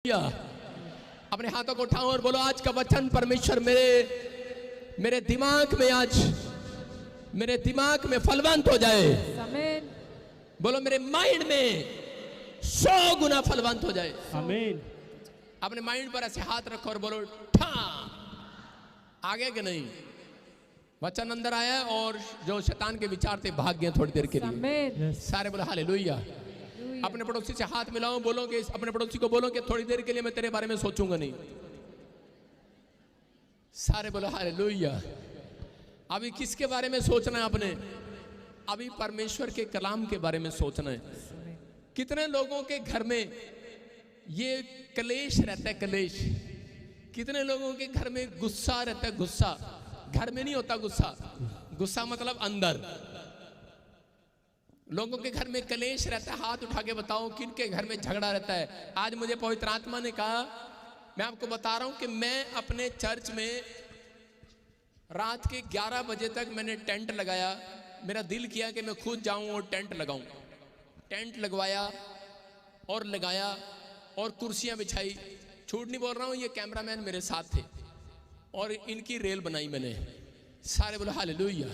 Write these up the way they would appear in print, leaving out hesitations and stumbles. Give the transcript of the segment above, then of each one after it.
अपने हाथों को उठाओ और बोलो, आज का वचन परमेश्वर मेरे दिमाग में, आज मेरे दिमाग में फलवंत हो जाए। आमीन। बोलो, मेरे माइंड में 100 गुना फलवंत हो जाए। आमीन। अपने माइंड पर ऐसे हाथ रखो और बोलो, ठा आगे के नहीं, वचन अंदर आया और जो शैतान के विचार थे भाग गए थोड़ी देर के लिए। आमीन। सारे बोलो हालेलुया। अपने पड़ोसी से हाथ मिलाओ, बोलो कि अपने पड़ोसी को बोलो कि थोड़ी देर के लिए मैं तेरे बारे में सोचूंगा नहीं। सारे बोलो हालेलुया। अभी किसके बारे में सोचना है आपने? अभी परमेश्वर के कलाम के बारे में सोचना है। कितने लोगों के घर में ये कलेश रहता है, कलेश। कितने लोगों के घर में गुस्सा रहता है, गुस्सा। घर में नहीं होता गुस्सा, गुस्सा मतलब अंदर। लोगों के घर में कलेश रहता है। हाथ उठा के बताओ किनके घर में झगड़ा रहता है। आज मुझे पवित्र आत्मा ने कहा, मैं आपको बता रहा हूं कि मैं अपने चर्च में रात के 11 बजे तक मैंने टेंट लगाया। मेरा दिल किया कि मैं खुद जाऊं और टेंट लगाऊं। टेंट लगवाया और लगाया और कुर्सियां बिछाई। झूठ नहीं बोल रहा हूं, ये कैमरामैन मेरे साथ थे और इनकी रेल बनाई मैंने। सारे बोलो हालेलुया।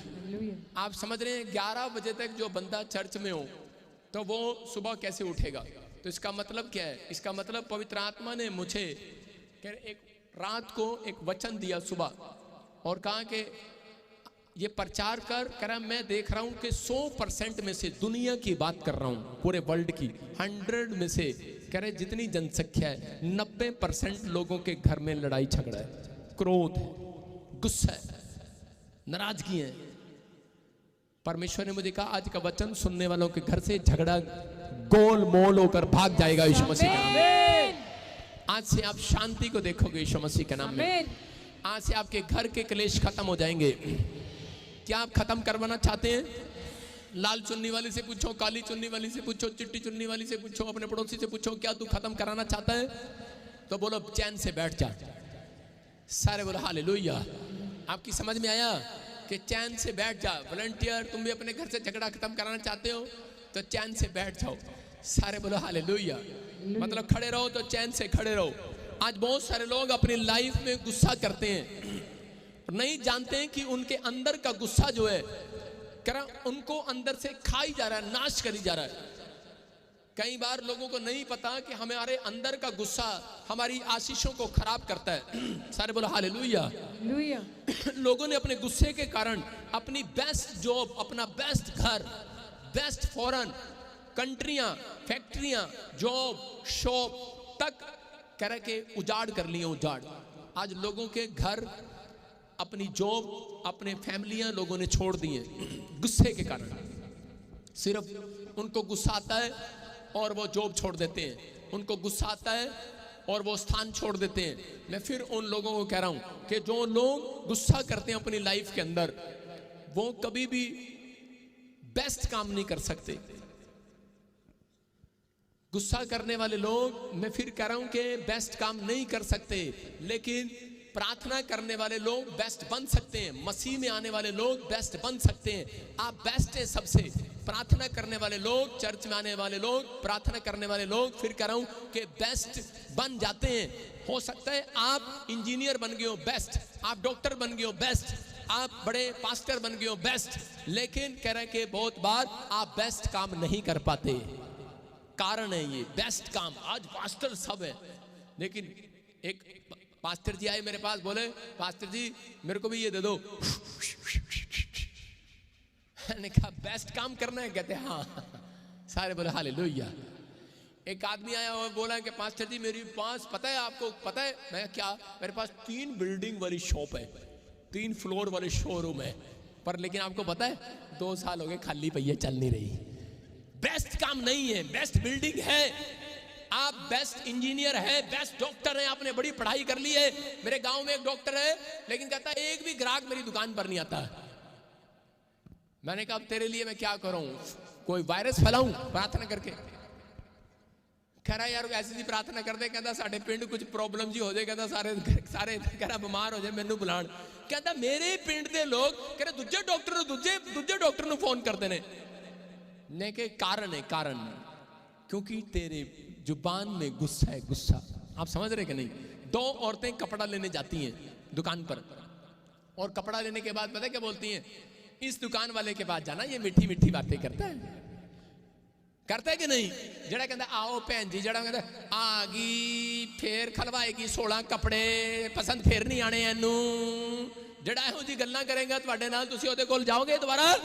आप समझ रहे हैं, 11 बजे तक जो बंदा चर्च में हो तो वो सुबह कैसे उठेगा? तो इसका मतलब क्या है? इसका मतलब पवित्र आत्मा ने मुझे एक रात को एक वचन दिया सुबह और कहा कि ये प्रचार कर। कह रहा मैं देख रहा हूं कि 100% में से दुनिया की बात कर रहा हूं, पूरे वर्ल्ड की 100 में से कह रहे जितनी जनसंख्या है 90% लोगों के घर में लड़ाई झगड़ा है, क्रोध है, गुस्सा है, नाराजगी है। परमेश्वर ने मुझे कहा, आज का वचन सुनने वालों के घर से झगड़ा गोल मोल होकर भाग जाएगा यीशु मसीह के नाम में। आज से आप शांति को देखोगे यीशु मसीह के नाम में। आज से आपके घर के क्लेश खत्म हो जाएंगे। क्या आप खत्म करवाना चाहते हैं? लाल चुन्नी वाली से पूछो, काली चुन्नी वाली से पूछो, चिट्टी चुन्नी वाली से पूछो, अपने पड़ोसी से पूछो, क्या तू खत्म कराना चाहता है? तो बोलो चैन से बैठ जा। सारे बोलो हालेलुया। आपकी समझ में आया कि चैन से बैठ जा। वॉलंटियर, तुम भी अपने घर से झगड़ा खत्म कराना चाहते हो तो चैन से बैठ जाओ। सारे बोलो हालेलुया। मतलब खड़े रहो तो चैन से खड़े रहो। आज बहुत सारे लोग अपनी लाइफ में गुस्सा करते हैं, नहीं जानते हैं कि उनके अंदर का गुस्सा जो है उनको अंदर से खाई जा रहा है, नाश करी जा रहा है। कई बार लोगों को नहीं पता कि हमारे अंदर का गुस्सा हमारी आशीषों को खराब करता है। सारे बोलो हालेलुया। लोगों ने अपने गुस्से के कारण अपनी बेस्ट जॉब, अपना बेस्ट घर, बेस्ट फॉरेन कंट्रियां, फैक्ट्रियां, जॉब, शॉप तक कह रहे के उजाड़ कर लिए, उजाड़। आज लोगों के घर, अपनी जॉब, अपने फैमिलियां लोगों ने छोड़ दी हैं गुस्से के कारण। सिर्फ उनको गुस्सा आता है और वो जॉब छोड़ देते हैं, उनको गुस्सा आता है और वो स्थान छोड़ देते हैं। मैं फिर उन लोगों को कह रहा हूं कि जो लोग गुस्सा करते हैं अपनी लाइफ के अंदर, वो कभी भी बेस्ट काम नहीं कर सकते। गुस्सा करने वाले लोग, मैं फिर कह रहा हूं कि बेस्ट काम नहीं कर सकते, लेकिन प्रार्थना करने वाले लोग बेस्ट बन सकते हैं। मसीह में आने वाले लोग बेस्ट बन सकते हैं। आप बेस्ट हैं सबसे। प्रार्थना करने वाले लोग, चर्च में आने वाले लोग, प्रार्थना करने वाले लोग, फिर कह रहा हूं कि बेस्ट बन जाते हैं। हो सकता है आप इंजीनियर बन गए हो, बेस्ट। आप डॉक्टर बन गए हो, बेस्ट। आप बड़े पास्टर बन गए हो, बेस्ट। लेकिन कह रहे हैं कि बहुत बार आप बेस्ट काम नहीं कर पाते। कारण है ये बेस्ट काम। आज पास्टर सब है, लेकिन एक पास्टर जी आए मेरे पास, बोले पास्टर जी मेरे को भी ये दे दो। मैंने कहा बेस्ट काम करना है? कहते हाँ। सारे बोले हालेलुया। एक आदमी आया और बोला कि पास्टर जी मेरे पास, पता है आपको, पता है मैं क्या, मेरे पास 3 बिल्डिंग वाली शॉप है, 3 फ्लोर वाले शोरूम है, पर लेकिन आपको पता है 2 साल हो गए खाली पई है, चल नहीं रही। बेस्ट काम नहीं है, बेस्ट बिल्डिंग है। आप बेस्ट इंजीनियर है, बेस्ट डॉक्टर है, आपने बड़ी पढ़ाई कर ली है। मेरे गांव में एक डॉक्टर है, लेकिन कहता है एक भी ग्राहक मेरी दुकान पर नहीं आता। मैंने कहा अब तेरे लिए मैं क्या करूं? कोई वायरस फैलाऊं प्रार्थना करके? कह रहा यार ऐसी सी प्रार्थना कर दे। कहता साढ़े पिंड कुछ प्रॉब्लम जी हो जाए, कहता सारे कह रहा बीमार हो जाए मैनू बुलाण। कहता मेरे पिंड के लोग कह रहे दूजे डॉक्टर ਨੂੰ फोन करते ने। ने के कारण है, कारण क्योंकि तेरे जुबान में गुस्सा है, गुस्सा। आप समझ रहे कि नहीं? दो औरतें कपड़ा लेने जाती हैं दुकान पर, और कपड़ा लेने के बाद पता है क्या बोलती हैं? इस दुकान वाले के पास जाना, ये मीठी मीठी बातें करता है कि नहीं? जड़ा कहता आओ भैन जी, जड़ा कहता आ गई फिर खलवाएगी 16 कपड़े, पसंद फिर नहीं आने एनू, जड़ा ਇਹੋ जी गल्लां करेगा ਤੁਹਾਡੇ ਨਾਲ, ਤੁਸੀਂ ਉਹਦੇ ਕੋਲ ਜਾਓਗੇ ਦੁਬਾਰਾ?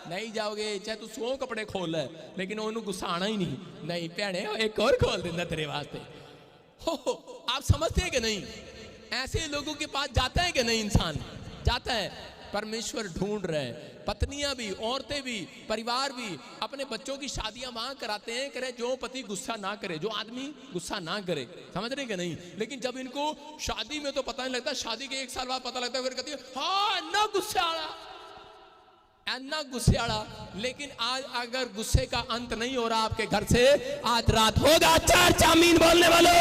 नहीं जाओगे, चाहे तू 100 कपड़े खोल है, लेकिन ਉਹਨੂੰ गुस्सा आना ही नहीं ਭੈਣੇ एक और खोल देना तेरे वास्ते। हो आप समझते हैं कि नहीं? ऐसे लोगों के पास जाता है कि नहीं? इंसान जाता है। परमेश्वर ढूंढ रहे हैं। पत्नियां भी, औरतें भी, परिवार भी अपने बच्चों की शादियां वहां कराते हैं, करे जो पति गुस्सा ना करे, जो आदमी गुस्सा ना करे, समझ रहे कि नहीं? लेकिन जब इनको शादी में तो पता नहीं लगता, शादी के 1 साल बाद पता लगता है, फिर कहती है हाँ इतना गुस्से वाला। लेकिन आज अगर गुस्से का अंत नहीं हो रहा आपके घर से, आज रात होगा चर्च आमीन बोलने वालों।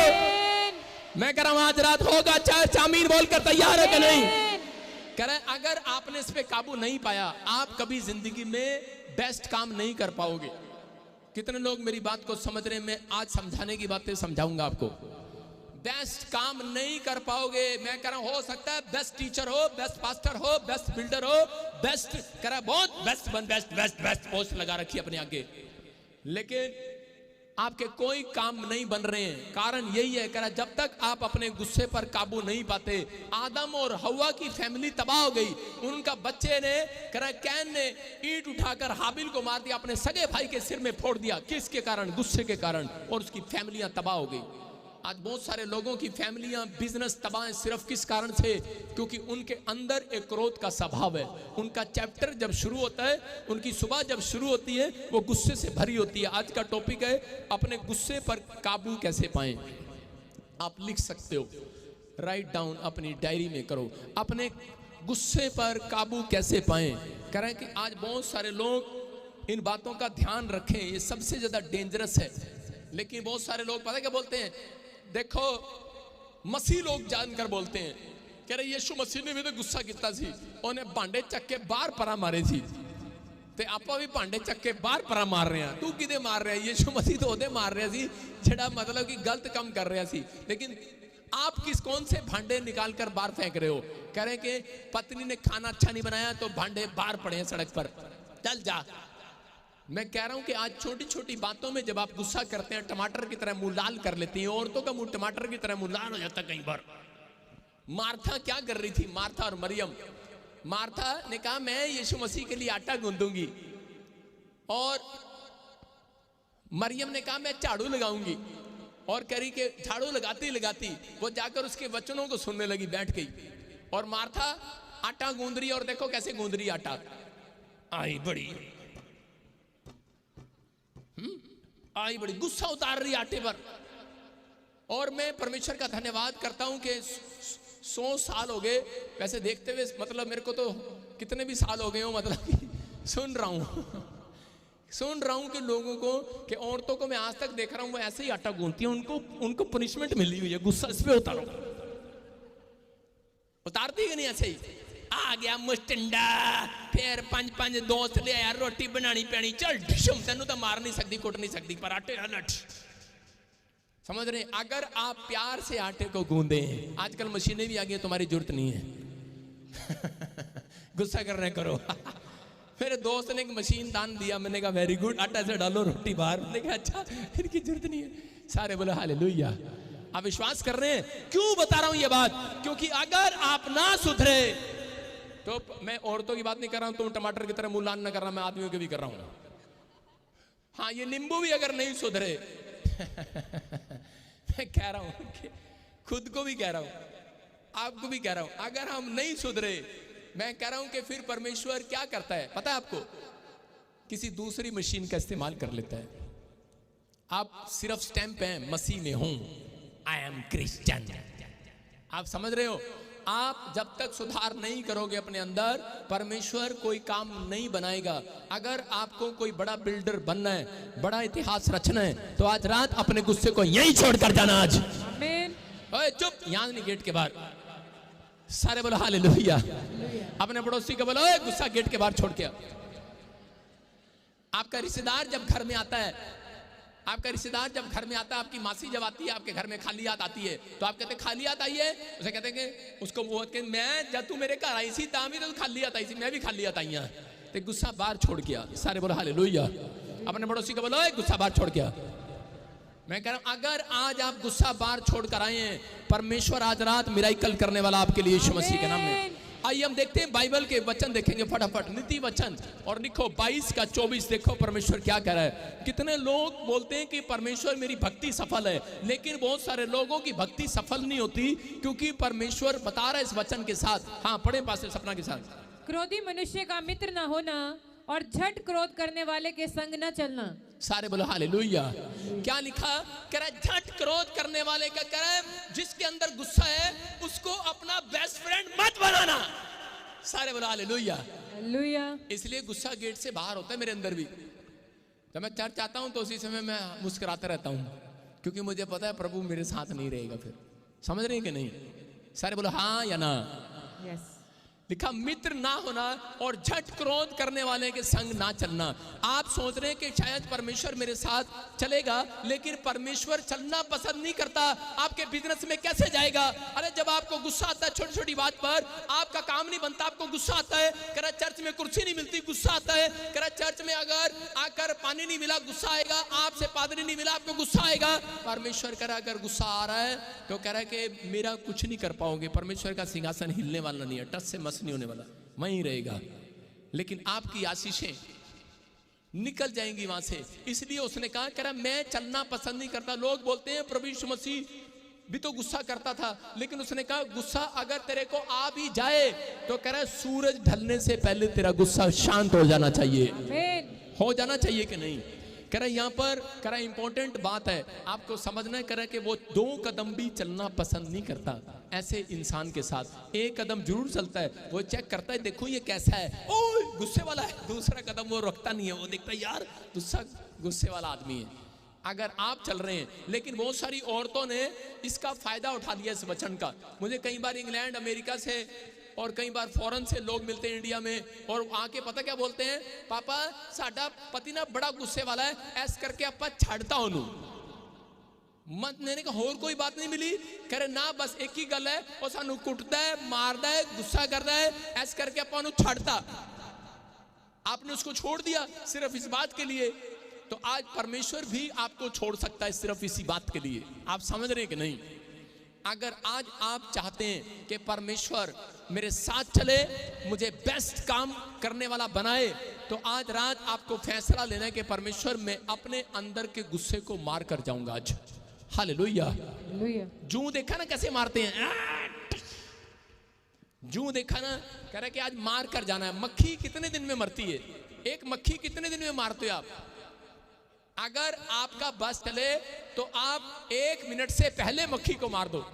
मैं कह रहा हूं आज रात होगा चर्च आमीन बोलकर तैयार है कि नहीं? कह रहे अगर आपने इस पे काबू नहीं पाया, आप कभी जिंदगी में बेस्ट काम नहीं कर पाओगे। कितने लोग मेरी बात को समझ रहे हैं? मैं आज समझाने की बातें समझाऊंगा आपको। बेस्ट काम नहीं कर पाओगे। मैं कह रहा हूं हो सकता है बेस्ट टीचर हो, बेस्ट पास्टर हो, बेस्ट बिल्डर हो, बेस्ट कह रहा बहुत बेस्ट पोस्ट लगा रखी अपने आगे, लेकिन आपके कोई काम नहीं बन रहे हैं। कारण यही है, कह रहा जब तक आप अपने गुस्से पर काबू नहीं पाते। आदम और हवा की फैमिली तबाह हो गई। उनका बच्चे ने कह रहा कैन ने ईंट उठाकर हाबिल को मार दिया, अपने सगे भाई के सिर में फोड़ दिया। किसके कारण? गुस्से के कारण। और उसकी फैमिलियां तबाह हो गई। आज बहुत सारे लोगों की फैमिलियां, बिजनेस तबाह है। सिर्फ किस कारण से? क्योंकि उनके अंदर एक क्रोध का स्वभाव है। उनका चैप्टर जब शुरू होता है, उनकी सुबह जब शुरू होती है, वो गुस्से से भरी होती है। आज का टॉपिक है अपने गुस्से पर काबू कैसे पाएं। आप लिख सकते हो, राइट डाउन, अपनी डायरी में करो, अपने गुस्से पर काबू कैसे पाएं। कह रहे हैं कि आज बहुत सारे लोग इन बातों का ध्यान रखें, ये सबसे ज्यादा डेंजरस है। लेकिन बहुत सारे लोग पता क्या बोलते हैं? देखो मसीह लोग जानकर बोलते हैं, कह रहे यीशु मसीह ने भी तो गुस्सा किया सी, उन्हें भांडे चक के बाहर परा मारे सी, ते आपां भी भांडे चक के बाहर परा मार रहे हैं। तू किदे मार रहा है? यीशु मसीह तो ओदे मार रहा सी जेड़ा मतलब कि गलत काम कर रहा सी। लेकिन आप कौन से भांडे निकाल कर बाहर फेंक रहे हो? कह रहे कि पत्नी ने खाना अच्छा नहीं बनाया तो भांडे बाहर पड़े हैं सड़क पर, चल जा। मैं कह रहा हूं कि आज छोटी छोटी बातों में जब आप गुस्सा करते हैं, टमाटर की तरह मुंह लाल कर लेती हैं। औरतों का मुंह टमाटर की तरह मुंह लाल हो जाता है कई बार। मार्था क्या कर रही थी? मार्था और मरियम। मार्था ने कहा मैं यीशु मसीह के लिए आटा गूंदूंगी, और मरियम ने कहा मैं झाड़ू लगाऊंगी। और कह रही कि झाड़ू लगाती लगाती वो जाकर उसके वचनों को सुनने लगी, बैठ गई। और मार्था आटा गूंद रही, और देखो कैसे गूंद रही आटा। आई बड़ी गुस्सा उतार रही आटे पर। और मैं परमेश्वर का धन्यवाद करता हूं कि 100 साल हो गए वैसे देखते हुए, मतलब मेरे को तो कितने भी साल हो गए हो, मतलब सुन रहा हूं कि लोगों को, कि औरतों को मैं आज तक देख रहा हूं वो ऐसे ही आटा गूंथती हैं। उनको पनिशमेंट मिली हुई है, गुस्सा इस पे उतारती है नहीं? ऐसे ही आ गया मुस्टंडा, फिर 5 दोस्त ले आया, रोटी बनानी पैनी, चल डिशम, तेनू तो मार नहीं सकती, कुट नहीं सकती, पर आटे हलट। समझ रहे? अगर आप प्यार से आटे को गूंदे, आजकल मशीनें भी आ गई, तुम्हारी जरूरत नहीं है गुस्सा करने करो मेरे दोस्त ने एक मशीन दान दिया, मैंने कहा वेरी गुड, आटा से डालो रोटी बाहर। मैंने कहा अच्छा, इनकी जरूरत नहीं है। सारे बोले हालेलुया। आप विश्वास कर रहे हैं? क्यों बता रहा हूं ये बात? क्योंकि अगर आप ना सुधरे, तो मैं औरतों की बात नहीं कर रहा हूं, तुम टमाटर की तरह मुंह लाल ना कर रहा, मैं आदमियों की भी कर रहा हूं। हाँ, ये नींबू भी अगर नहीं सुधरे मैं कह रहा हूं कि खुद को भी कह रहा हूं, आपको भी कह रहा हूं, अगर हम नहीं सुधरे, मैं कह रहा हूं कि फिर परमेश्वर क्या करता है पता है आपको? किसी दूसरी मशीन का इस्तेमाल कर लेता है। आप सिर्फ स्टैंप हैं, मसीह में हूं, आई एम क्रिश्चियन। आप समझ रहे हो? आप जब तक सुधार नहीं करोगे अपने अंदर, परमेश्वर कोई काम नहीं बनाएगा। अगर आपको कोई बड़ा बिल्डर बनना है, बड़ा इतिहास रचना है, तो आज रात अपने गुस्से को यहीं छोड़कर जाना। आज आमीन। ओए चुप, यहां नहीं, गेट के बाहर। सारे बोलो हालेलुया। अपने पड़ोसी को बोलो ओए गुस्सा गेट के बाहर छोड़ के। आपका रिश्तेदार जब घर में आता है, आपका रिश्तेदार जब घर में आता है, आपकी मासी जब आती है आपके घर में, खाली हाथ आती है, तो आप कहते हैं खाली हाथ आई है, उसे कहते हैं कि उसको वो कहते मैं जब तू मेरे घर आई सी तामी तो खाली हाथ आई सी, मैं भी खाली हाथ आई हाँ, तो गुस्सा बाहर छोड़ के आ। सारे बोलो हालेलुया। अपने पड़ोसी को बोलो गुस्सा बाहर छोड़ के आ। मैं कह रहा हूं अगर आज आप गुस्सा बाहर छोड़ कर आए हैं, परमेश्वर आज रात मिराकल करने वाला आपके लिए यीशु मसीह के नाम में। आइए हम देखते हैं बाइबल के वचन देखेंगे फटाफट, नीति वचन, और लिखो 22 का 24। देखो परमेश्वर क्या कह रहा है। कितने लोग बोलते हैं कि परमेश्वर मेरी भक्ति सफल है, लेकिन बहुत सारे लोगों की भक्ति सफल नहीं होती, क्योंकि परमेश्वर बता रहा है इस वचन के साथ। हाँ पढ़े पास सपना के साथ। क्रोधी मनुष्य का मित्र न होना और झट क्रोध करने वाले के संग न चलना। सारे बोलो हालेलुया। क्या लिखा? कह रहा है झट क्रोध करने वाले का, कह रहा है जिसके अंदर गुस्सा है उसको अपना बेस्ट फ्रेंड मत बनाना। सारे बोलो हालेलुया। हालेलुया। इसलिए गुस्सा गेट से बाहर होता है मेरे अंदर भी। जब मैं चर्च आता हूं तो उसी समय मैं मुस्कुराता रहता हूं, क्योंकि मुझे पता है प्रभु मेरे साथ नहीं रहेगा फिर। समझ रहे हैं कि नहीं? सारे बोलो हाँ या ना। यस। लिखा मित्र ना होना और झट क्रोध करने वाले के संग ना चलना। आप सोच रहे हैं कि शायद परमेश्वर मेरे साथ चलेगा, लेकिन परमेश्वर चलना पसंद नहीं करता। आपके बिजनेस में कैसे जाएगा? अरे जब आपको गुस्सा आता है छोटी छोटी बात पर, आपका काम नहीं बनता, आपको गुस्सा आता है। कह रहा चर्च में कुर्सी नहीं मिलती, गुस्सा आता है। कह रहा चर्च में अगर आकर पानी नहीं मिला, गुस्सा आएगा। आपसे पादरी नहीं मिला, आपको गुस्सा आएगा। परमेश्वर कह रहा अगर गुस्सा आ रहा है तो कह रहा है कि मेरा कुछ नहीं कर पाओगे। परमेश्वर का सिंहासन हिलने वाला नहीं है, टच से मस नहीं होने वाला, वहीं रहेगा। लेकिन आपकी आशीषें निकल जाएंगी वहां से। इसलिए उसने कहा, कह रहा मैं चलना पसंद नहीं करता। लोग बोलते हैं प्रभु यीशु मसीह भी तो गुस्सा करता था, लेकिन उसने कहा गुस्सा अगर तेरे को आ भी जाए तो कह रहा है सूरज ढलने से पहले तेरा गुस्सा शांत हो जाना चाहिए। हो जाना चाहिए कि नहीं? कह रहा यहाँ पर कह रहा इंपॉर्टेंट बात है आपको समझना है। कह रहा कि वो 2 कदम भी चलना पसंद नहीं करता। ऐसे इंसान के साथ 1 कदम जरूर चलता है, वो चेक करता है देखो ये कैसा है, ओ गुस्से वाला है। दूसरा कदम वो रखता नहीं है, वो देखता है यार गुस्से वाला आदमी है। अगर आप चल रहे हैं, लेकिन बहुत सारी औरतों ने इसका फायदा उठा लिया इस वचन का। मुझे कई बार इंग्लैंड अमेरिका से और कई बार फॉरेन से लोग मिलते हैं इंडिया में, और आके पता क्या बोलते हैं, पापा साडा पति ना बड़ा गुस्से वाला है, ऐस करके आपा छाड़ता ओनू मत ने का होर कोई बात नहीं मिली। कह रहे ना बस एक ही गल है, वो सानू कुटता है, मारदा है, गुस्सा करता है, ऐस करके आपा छाड़ता। आपने उसको छोड़ दिया सिर्फ इस बात के लिए। तो आज परमेश्वर भी आपको छोड़ सकता है सिर्फ इसी बात के लिए। आप समझ रहे हैं कि नहीं? अगर आज आप चाहते हैं कि परमेश्वर मेरे साथ चले, मुझे बेस्ट काम करने वाला बनाए, तो आज रात आपको फैसला लेना है कि परमेश्वर मैं अपने अंदर के गुस्से को मार कर जाऊंगा आज। हालेलुया। जू देखा ना कैसे मारते हैं, जू देखा ना, कह रहा है कि आज मार कर जाना है। मक्खी कितने दिन में मरती है? एक मक्खी कितने दिन में मारते हो आप? अगर आपका बस चले तो आप 1 मिनट से पहले मक्खी को मार दो।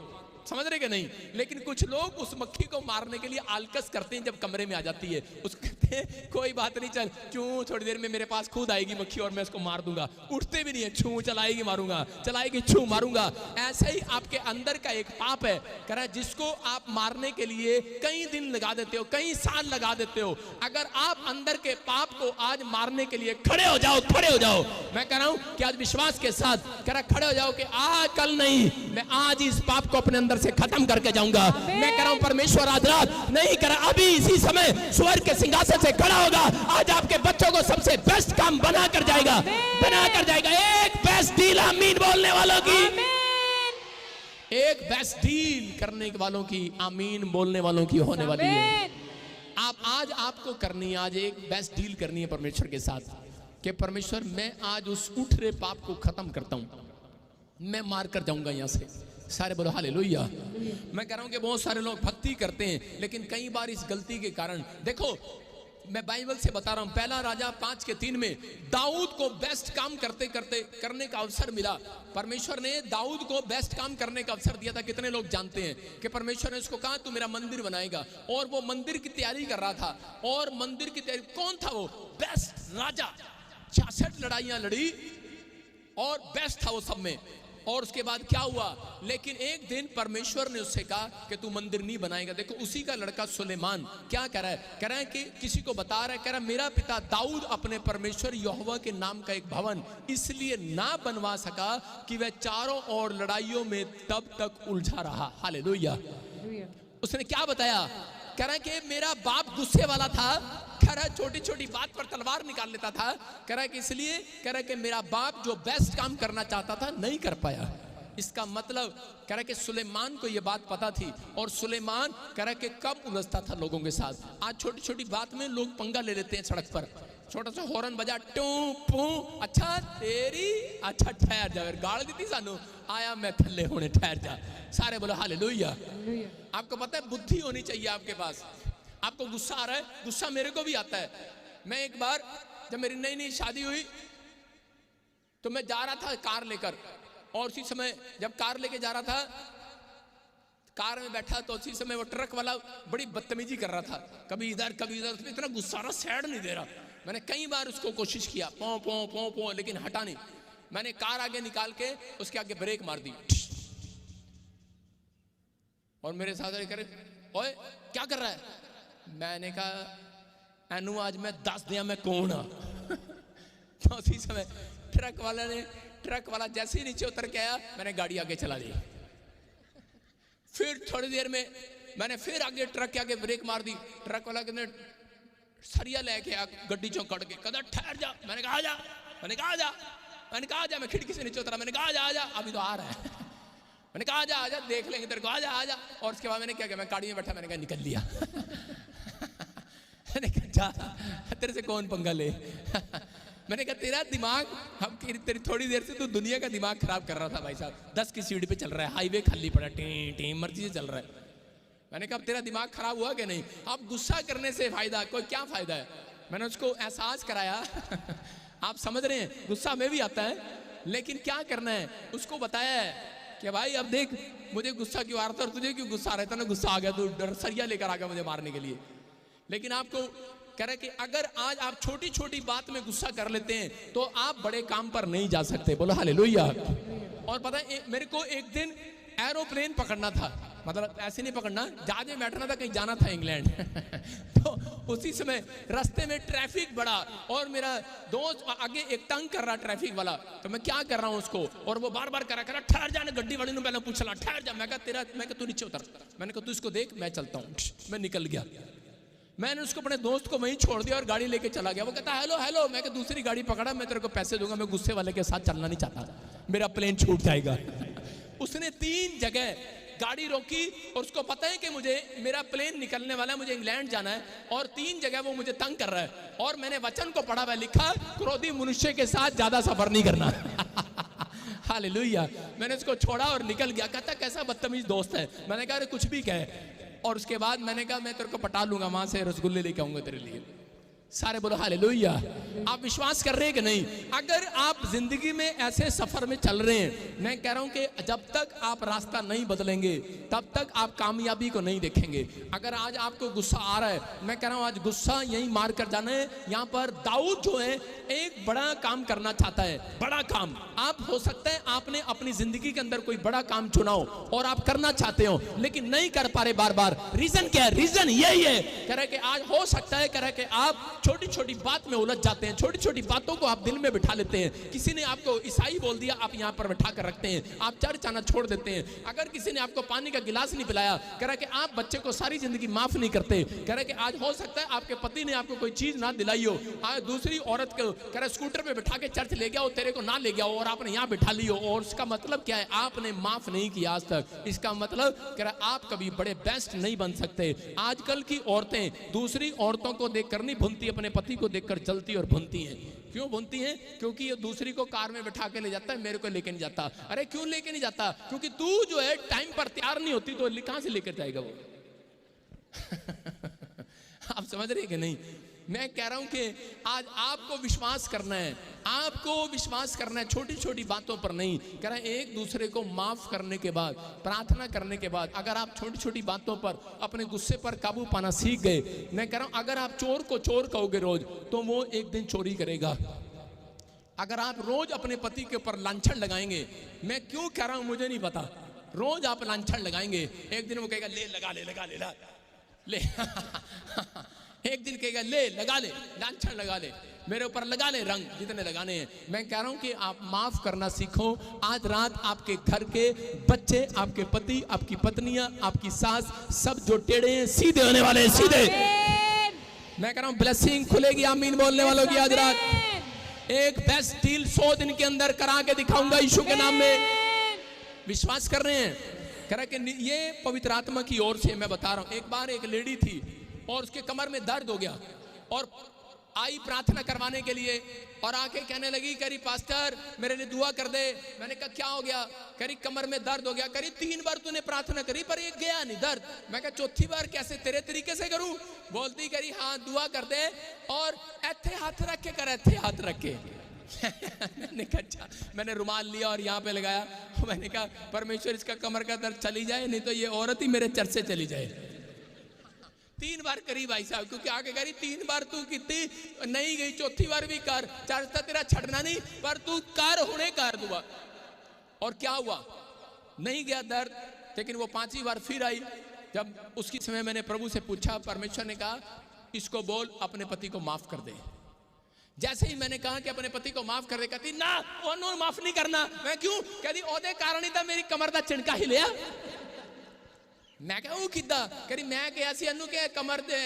समझ रहे कि नहीं? लेकिन कुछ लोग उस मक्खी को मारने के लिए आलकस करते हैं जब कमरे में आ जाती है। उसको कहते हैं कोई बात नहीं, चल क्यों थोड़ी देर में मेरे पास खुद आएगी मक्खी और मैं उसको मार दूंगा। उठते भी नहीं है, छू चलाएगी मारूंगा, चलाएगी छू मारूंगा। ऐसे ही आपके अंदर का एक पाप है, कह रहा है जिसको आप मारने के लिए कई दिन लगा देते हो, कई साल लगा देते हो। अगर आप अंदर के पाप को आज मारने के लिए खड़े हो जाओ, खड़े हो जाओ। मैं कह रहा हूं कि आज विश्वास के साथ कह रहा खड़े हो जाओ कि आज कल नहीं, मैं आज इस पाप को अपने अंदर से खत्म करके जाऊंगा। मैं कह रहा हूं परमेश्वर आज रात नहीं कर रहा, अभी इसी समय स्वर्ग के सिंहासन से खड़ा होगा। आज आपके बच्चों को सबसे बेस्ट काम बना कर जाएगा, बना कर जाएगा। एक बेस्ट डील आमीन बोलने वालों की, एक बेस्ट डील करने वालों की, आमीन बोलने वालों की होने वाली है। आप आज आपको करनी है, आज एक बेस्ट डील करनी है परमेश्वर के साथ कि परमेश्वर मैं आज उस उठ रहे पाप को खत्म करता हूं, मैं मार कर जाऊंगा यहां से। सारे बोलो हालेलुया। मैं कह रहा हूं कि बहुत सारे लोग भक्ति करते हैं, लेकिन कई बार इस गलती के कारण, देखो मैं बाइबल से बता रहा हूं, पहला राजा 5:3 में दाऊद को बेस्ट काम करने का अवसर मिला। परमेश्वर ने दाऊद को बेस्ट काम करने का अवसर दिया था। कितने लोग जानते हैं कि परमेश्वर ने उसको कहा तू मेरा मंदिर बनाएगा, और वो मंदिर की तैयारी कर रहा था। और मंदिर की तैयारी, कौन था वो? बेस्ट राजा। 66 लड़ाइयां लड़ी और बेस्ट था वो सब में। और उसके बाद क्या हुआ, लेकिन एक दिन परमेश्वर ने उससे कहा कि तू मंदिर नहीं बनाएगा। देखो उसी का लड़का सुलेमान क्या कह रहा है, कह रहा है कि किसी को बता रहा है, कह रहा है मेरा पिता दाऊद अपने परमेश्वर यहोवा के नाम का एक भवन इसलिए ना बनवा सका कि वह चारों ओर लड़ाइयों में तब तक उलझा रहा। हालेलुया। उसने क्या बताया, कह रहा है कि मेरा बाप गुस्से वाला था, कह रहा है छोटी छोटी बात पर तलवार निकाल लेता था, कह रहा है कि इसलिए कह रहा है कि मेरा बाप जो बेस्ट काम करना चाहता था नहीं कर पाया। इसका मतलब कह रहा है कि सुलेमान को यह बात पता थी और सुलेमान कह रहा है कि कब उलझता था लोगों के साथ। आज छोटी छोटी बात में लोग पंगा ले लेते हैं सड़क पर, छोटा सा हॉर्न बजा टू पू, अच्छा तेरी, अच्छा ठहर जा, गाड़ दी थी सानू, आया मैं थल्ले होने, ठहर जा। सारे बोलो हालेलुया। आपको पता है बुद्धि होनी चाहिए आपके पास। आपको गुस्सा आ रहा है, गुस्सा मेरे को भी आता है। मैं एक बार जब मेरी नई नई शादी हुई तो मैं जा रहा था कार लेकर, और उसी समय जब कार लेके जा रहा था, कार में बैठा तो उसी समय वो ट्रक वाला बड़ी बदतमीजी कर रहा था, कभी इधर कभी उधर, इतना गुस्सा रहा, साइड नहीं दे रहा। मैंने कई बार उसको कोशिश किया, पौ पौ पौ पौ, लेकिन हटा नहीं। मैंने कार आगे निकाल के उसके आगे ब्रेक मार दी, और मेरे साथ करे ओए क्या कर रहा है। मैंने कहा एनू आज मैं दस दिया मैं कौन हाँ। तो उसी समय ट्रक वाला जैसे ही नीचे उतर के आया, मैंने गाड़ी आगे चला दी। फिर थोड़ी देर में मैंने फिर आगे ट्रक के आगे ब्रेक मार दी। ट्रक वाला कहने सरिया लेके आ गड्डी चौं कट के, कहता ठहर जा। मैंने कहा जा, मैंने कहा जा, मैंने कहा जा। मैं खिड़की से नीचे उतरा, मैंने कहा जा, अभी तो आ रहा है। मैंने कहा आजा देख लेंगे तेरे को, आजा। और उसके बाद मैंने क्या किया, मैं गाड़ी में बैठा, मैंने कहा निकल लिया। मैंने कहा जा, तेरे से कौन पंगा ले। मैंने कहा तेरा दिमाग, हम तेरी थोड़ी देर से तू दुनिया का दिमाग खराब कर रहा था भाई साहब। 10 की सीढ़ी पे चल रहा है, हाईवे खाली पड़ा, टी टी मर्जी से चल रहा है। मैंने कहा तेरा दिमाग खराब हुआ कि नहीं। आप गुस्सा करने से फायदा, कोई क्या फायदा है। मैंने उसको एहसास कराया। आप समझ रहे हैं, गुस्सा में भी आता है, लेकिन क्या करना है उसको बताया है कि भाई अब देख मुझे गुस्सा क्यों आ रहा था और तुझे क्यों गुस्सा आ रहा था ना, गुस्सा आ गया तो डर सरिया लेकर आ गया मुझे मारने के लिए। लेकिन आपको कह रहे कि अगर आज आप छोटी छोटी बात में गुस्सा कर लेते हैं तो आप बड़े काम पर नहीं जा सकते। बोलो हालेलुया। और पता है मेरे को एक दिन एरोप्लेन पकड़ना था, मतलब ऐसे नहीं पकड़ना, जहाज में बैठना था, कहीं जाना था इंग्लैंड। तो उसी समय रास्ते में ट्रैफिक बढ़ा और मेरा दोस्त आगे एक तंग कर रहा ट्रैफिक वाला, तो मैं क्या कर रहा हूँ उसको, और वो बार बार करा ठहर जाने, गड्डी वाले ने पहले पूछला ठहर जा। मैं कहा तू नीचे उतर, मैंने कहा तू इसको देख, मैं चलता हूँ। मैं निकल गया, मैंने उसको अपने दोस्त को वहीं छोड़ दिया और गाड़ी लेके चला गया। वो कहता हेलो हेलो, मैं दूसरी गाड़ी पकड़ा, मैं तेरे को पैसे दूंगा, मैं गुस्से वाले के साथ चलना नहीं चाहता, मेरा प्लेन छूट जाएगा। उसने 3 जगह गाड़ी रोकी और उसको पता है कि मुझे मेरा प्लेन निकलने वाला है, मुझे इंग्लैंड जाना है, और 3 जगह वो मुझे तंग कर रहा है। और मैंने वचन को पढ़ा हुआ लिखा, क्रोधी मनुष्य के साथ ज्यादा सफर नहीं करना। हालेलुया। मैंने उसको छोड़ा और निकल गया। कहता कैसा बदतमीज दोस्त है। मैंने कहा अरे कुछ भी कहे। और उसके बाद मैंने कहा मैं तेरे को पटा लूंगा, वहां से रसगुल्ले लेके आऊंगा तेरे लिए। सारे बोलो हालेलुया। आप विश्वास कर रहे हैं कि नहीं? अगर आप जिंदगी में ऐसे सफर में चल रहे हैं, मैं कह रहा हूं कि जब तक आप रास्ता नहीं बदलेंगे तब तक आप कामयाबी को नहीं देखेंगे। अगर आज आपको गुस्सा आ रहा है, मैं कह रहा हूं आज गुस्सा यहीं मार कर जाना है। यहां पर दाऊद जो है एक बड़ा काम करना चाहता है, बड़ा काम। आप हो सकता है आपने अपनी जिंदगी के अंदर कोई बड़ा काम चुना हो और आप करना चाहते हो लेकिन नहीं कर पा रहे बार बार। रीजन क्या है? रीजन यही है, कह रहे कि आज हो सकता है, कह रहे कि आप छोटी छोटी बात में उलझ जाते हैं, छोटी छोटी बातों को आप दिल में बिठा लेते हैं। किसी ने आपको ईसाई बोल दिया, आप यहां पर बिठा कर रखते हैं, आप चर्च आना छोड़ देते हैं। अगर किसी ने आपको पानी का गिलास नहीं पिलाया, कह रहा है कि आप बच्चे को सारी जिंदगी माफ नहीं करते। कह रहे कि आज हो सकता है आपके पति ने आपको कोई चीज ना दिलाई हो, आज दूसरी औरत को कह रहे स्कूटर पे बिठा के चर्च ले गया हो, तेरे को ना ले गया हो और आपने यहां बिठा ली हो, और उसका मतलब क्या है? आपने माफ नहीं किया आज तक। इसका मतलब कह रहा आप कभी बड़े बेस्ट नहीं बन सकते। आजकल की औरतें दूसरी औरतों को देखकर नहीं भूनती, अपने पति को देखकर जलती और भूनती हैं। क्यों भूनती हैं? क्योंकि ये दूसरी को कार में बिठा के ले जाता है, मेरे को लेके नहीं जाता। अरे क्यों लेके नहीं जाता? क्योंकि तू जो है टाइम पर तैयार नहीं होती, तो कहां से लेकर जाएगा वो? आप समझ रहे हैं कि नहीं? मैं कह रहा हूं कि आज आपको विश्वास करना है, आपको विश्वास करना है छोटी छोटी बातों पर नहीं। कह रहा है एक दूसरे को माफ करने के बाद, प्रार्थना करने के बाद, अगर आप छोटी छोटी बातों पर अपने गुस्से पर काबू पाना सीख गए, मैं कह रहा हूं अगर आप चोर को चोर कहोगे रोज, तो वो एक दिन चोरी करेगा। अगर आप रोज अपने पति के ऊपर लांछन लगाएंगे, मैं क्यों कह रहा हूं मुझे नहीं पता, रोज आप लांछन लगाएंगे, एक दिन वो कहेगा ले लगा ले लगा ले ला ले एक दिन कहेगा ले लगा ले लांछन लगा ले, मेरे ऊपर लगा ले रंग जितने लगाने हैं। मैं कह रहा हूं कि आप माफ करना सीखो। आज रात आपके घर के बच्चे, आपके पति, आपकी पत्नियां, आपकी सास, सब जो टेढ़े हैं सीधे होने वाले हैं, सीधे। मैं कह रहा हूं ब्लेसिंग खुलेगी आमीन बोलने वालों की। आज रात एक बेस्ट डील 100 दिन के अंदर करा के दिखाऊंगा यीशु के नाम में। विश्वास कर रहे हैं? कह रहा कि ये पवित्र आत्मा की ओर से मैं बता रहा हूं। एक बार एक लेडी थी और उसके कमर में दर्द हो गया और आई प्रार्थना करवाने के लिए और आके कहने लगी, करी पास्टर मेरे लिए दुआ कर दे। मैंने कहा क्या हो गया? करी कमर में दर्द हो गया। करी 3 बार तूने प्रार्थना करी पर ये गया नहीं दर्द। मैं कहा चौथी बार कैसे, तेरे तरीके से करूं? बोलती करी हाँ दुआ कर दे और ऐथे हाथ रख के कर, ऐथे हाथ रख के मैंने कहा अच्छा। मैंने रुमाल लिया और यहाँ पे लगाया। मैंने कहा परमेश्वर इसका कमर का दर्द चली जाए, नहीं तो ये औरत ही मेरे चर्च से चली जाए। 3 बार करी भाई साहब, क्योंकि आगे करी 3 बार तू कितनी नहीं गई, चौथी बार भी कर, चर्च तो तेरा छड़ना नहीं पर तू कर होने कर दुआ। और क्या हुआ? नहीं गया दर्द, लेकिन वो 5वीं बार फिर आई। जब उसकी समय मैंने प्रभु से पूछा, परमेश्वर ने कहा इसको बोल अपने पति को माफ कर दे। जैसे ही मैंने कहा कि अपने पति को माफ कर दे, कहती ना ओनो माफ नहीं करना। मैं क्यों? कहती ओदे कारण ही था मेरी कमर का चिणका ही लिया। मैं क्या वो किदा? करी मैं कहा सी अनु के कमर दे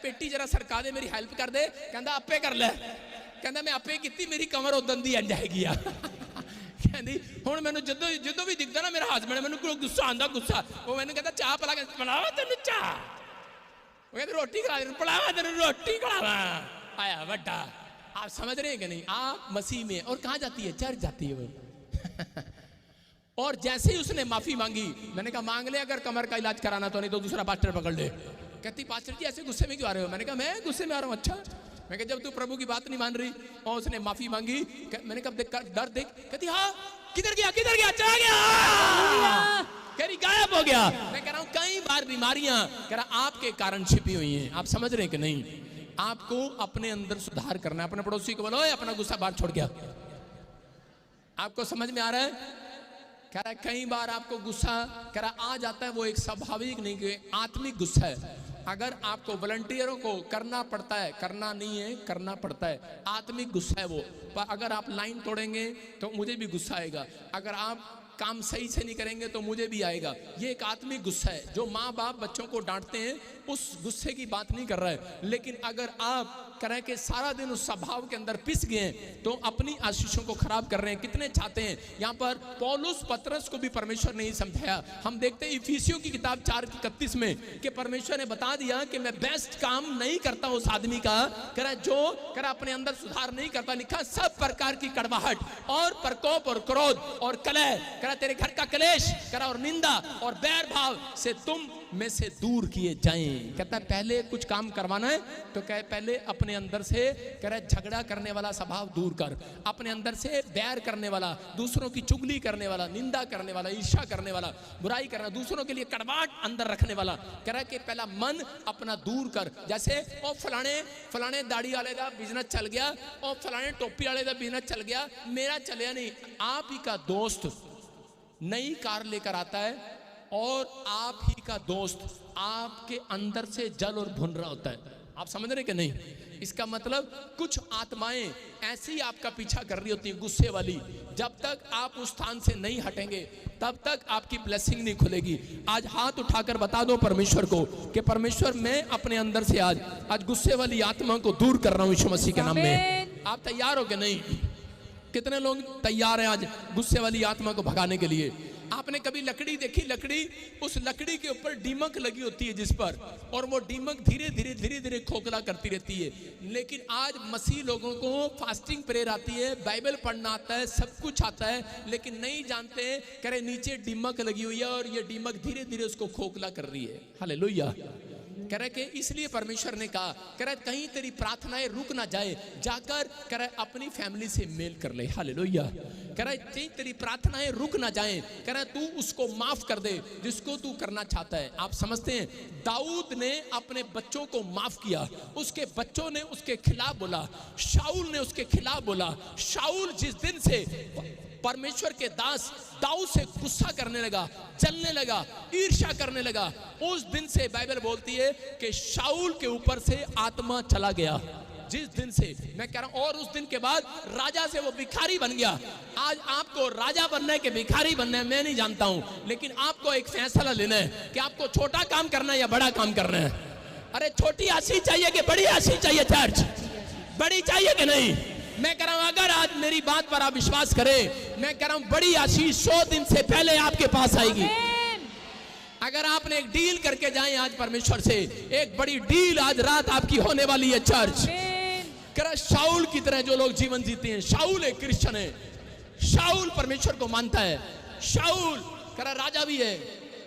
पेटी जरा सरका दे, मेरी हेल्प कर दे। कहता आपे कर ले। कहता मैं आपे की, मेरी कमर उदन दी जाएगी। कहती हुण मैनू जो भी दिखता ना मेरा हसबैंड, मैनू गुस्सा आंदा गुस्सा। वो मैंने कहता चाह पिला के बनावा तेन चाह, वो कहते रोटी खिला दे, पिलावा तेन रोटी खिलावा। आया बड्डा। आप समझ रहे हैं कि नहीं? आप मसीह में। और कहाँ जाती है? चर्च जाती है वो। और जैसे ही उसने माफी मांगी, मैंने कहा मांग ले अगर कमर का इलाज कराना तो, नहीं तो दूसरा पास्टर पकड़ ले। कहती पास्टर जी ऐसे गुस्से में क्यों आ रहे हो? मैंने कहा मैं गुस्से में आ रहा हूँ। अच्छा। मैं कहा जब तू प्रभु की बात नहीं मान रही। और उसने माफी मांगी। मैंने कहा देख डर देख। कहती हाँ किधर गया किधर गया? चला गया, कह रही गायब हो गया। मैं कह रहा हूँ कई बार बीमारियां कह रहा आपके कारण छिपी हुई हैं। आप समझ रहे हैं कि नहीं? आपको अपने अंदर सुधार करना है। अपने पड़ोसी को बोलो अपना गुस्सा बाहर छोड़ गया। आपको समझ में आ रहा है? कह रहा है कई बार आपको गुस्सा कह रहा आ जाता है, वो एक स्वाभाविक नहीं कि आत्मिक गुस्सा है। अगर आपको वॉलंटियरों को करना पड़ता है, करना नहीं है करना पड़ता है, आत्मिक गुस्सा है वो। पर अगर आप लाइन तोड़ेंगे तो मुझे भी गुस्सा आएगा, अगर आप काम सही से नहीं करेंगे तो मुझे भी आएगा। ये एक आत्मिक गुस्सा है। जो माँ बाप बच्चों को डांटते हैं उस गुस्से की बात नहीं कर रहा है। लेकिन अगर आप करें कि सारा दिन उस स्वभाव के अंदर पिस गए तो अपनी आशीषों को खराब कर रहे हैं। कितने चाहते हैं यहाँ पर पौलुस पतरस को भी परमेश्वर ने ही समझाया। हम देखते हैं इफिसियों की किताब 4:31 में कि परमेश्वर ने बता दिया कि मैं बेस्ट काम नहीं करता उस आदमी का करा जो करा अपने अंदर सुधार नहीं करता। लिखा सब प्रकार की कड़वाहट और प्रकोप और क्रोध और कलह करा तेरे घर का कलेश करा और निंदा और बैर भाव से तुम में से दूर किए जाएं। कहता है पहले कुछ काम करवाना है तो कहे पहले अपने अंदर से कह रहा है झगड़ा करने वाला स्वभाव दूर कर, अपने अंदर से बैर करने वाला, दूसरों की चुगली करने वाला, निंदा करने वाला, ईर्ष्या करने वाला, बुराई करना, दूसरों के लिए कड़वाहट अंदर रखने वाला। कह रहा है कि पहला मन अपना दूर कर। जैसे ओ फलाने दाढ़ी वाले का बिजनेस चल गया, ओ फलाने टोपी वाले का बिजनेस चल गया, मेरा चलिया नहीं। आप ही का दोस्त नई कार लेकर आता है और आप ही का दोस्त आपके अंदर से जल और भुन रहा होता है। आप समझ रहे कि नहीं? इसका मतलब कुछ आत्माएं ऐसी आपका पीछा कर रही होती हैं गुस्से वाली। जब तक आप उस स्थान से नहीं हटेंगे तब तक आपकी ब्लेसिंग नहीं खुलेगी। आज हाथ उठाकर बता दो परमेश्वर को कि परमेश्वर मैं अपने अंदर से आज गुस्से वाली आत्मा को दूर कर रहा हूं यीशु मसीह के नाम में। आप तैयार हो कि नहीं? कितने लोग तैयार हैं आज गुस्से वाली आत्मा को भगाने के लिए? आपने कभी लकड़ी देखी? लकड़ी, उस लकड़ी के ऊपर दीमक लगी होती है जिस पर, और वो दीमक धीरे धीरे खोखला करती रहती है। लेकिन आज मसीह लोगों को फास्टिंग प्रेयर आती है, बाइबल पढ़ना आता है, सब कुछ आता है, लेकिन नहीं जानते करे नीचे दीमक लगी हुई है और ये दीमक धीरे धीरे उसको खोखला कर रही है। हालेलुया। कह रहे कि इसलिए परमेश्वर ने कहा, कह रहे कहीं तेरी प्रार्थनाएं रुक ना जाए, जाकर कह रहे अपनी फैमिली से मेल कर ले। हालेलुया। कह रहे कहीं तेरी प्रार्थनाएं रुक ना जाए, कह रहे तू उसको माफ कर दे जिसको तू करना चाहता है। आप समझते हैं, दाऊद ने अपने बच्चों को माफ किया, उसके बच्चों ने उसके खिलाफ बोला, शाऊल ने उसके खिलाफ बोला। शाऊल जिस दिन से परमेश्वर के दास दाऊद से गुस्सा करने लगा, जलने लगा, ईर्ष्या करने लगा, उस दिन से बाइबल बोलती है कि शाऊल के ऊपर से आत्मा चला गया। जिस दिन से मैं कह रहा हूं, और उस दिन के बाद राजा से वो भिखारी बन गया। आज आपको राजा बनना है कि भिखारी बनना है मैं नहीं जानता हूं, लेकिन आपको एक फैसला लेना है कि आपको छोटा काम करना है या बड़ा काम करना है। अरे छोटी आशीष चाहिए कि बड़ी आशीष चाहिए? चर्च बड़ी चाहिए कि नहीं? मैं कह रहा हूं, अगर आज मेरी बात पर आप विश्वास करें, मैं कह रहा हूं बड़ी आशीष 100 दिन से पहले आपके पास आएगी। अगर आपने एक डील करके जाए आज परमेश्वर से, एक बड़ी डील आज रात आपकी होने वाली है। चर्च कह रहा शाऊल की तरह जो लोग जीवन जीते हैं, शाऊल एक क्रिश्चियन है, शाऊल परमेश्वर को मानता है, शाऊल कह रहा राजा भी है,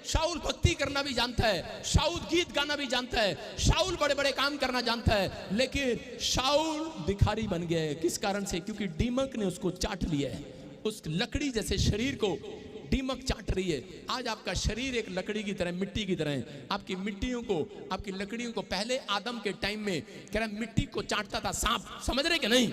शाऊल भक्ति करना भी जानता है, शाऊल गीत गाना भी जानता है, शाऊल बड़े बड़े काम करना जानता है, लेकिन शाऊल भिखारी बन गया है। किस कारण से? क्योंकि दीमक ने उसको चाट लिया है। उस लकड़ी जैसे शरीर को दीमक चाट रही है। आज आपका शरीर एक लकड़ी की तरह, मिट्टी की तरह है। आपकी मिट्टियों को, आपकी लकड़ियों को पहले आदम के टाइम में कह रहा मिट्टी को चाटता था सांप, समझ रहे कि नहीं?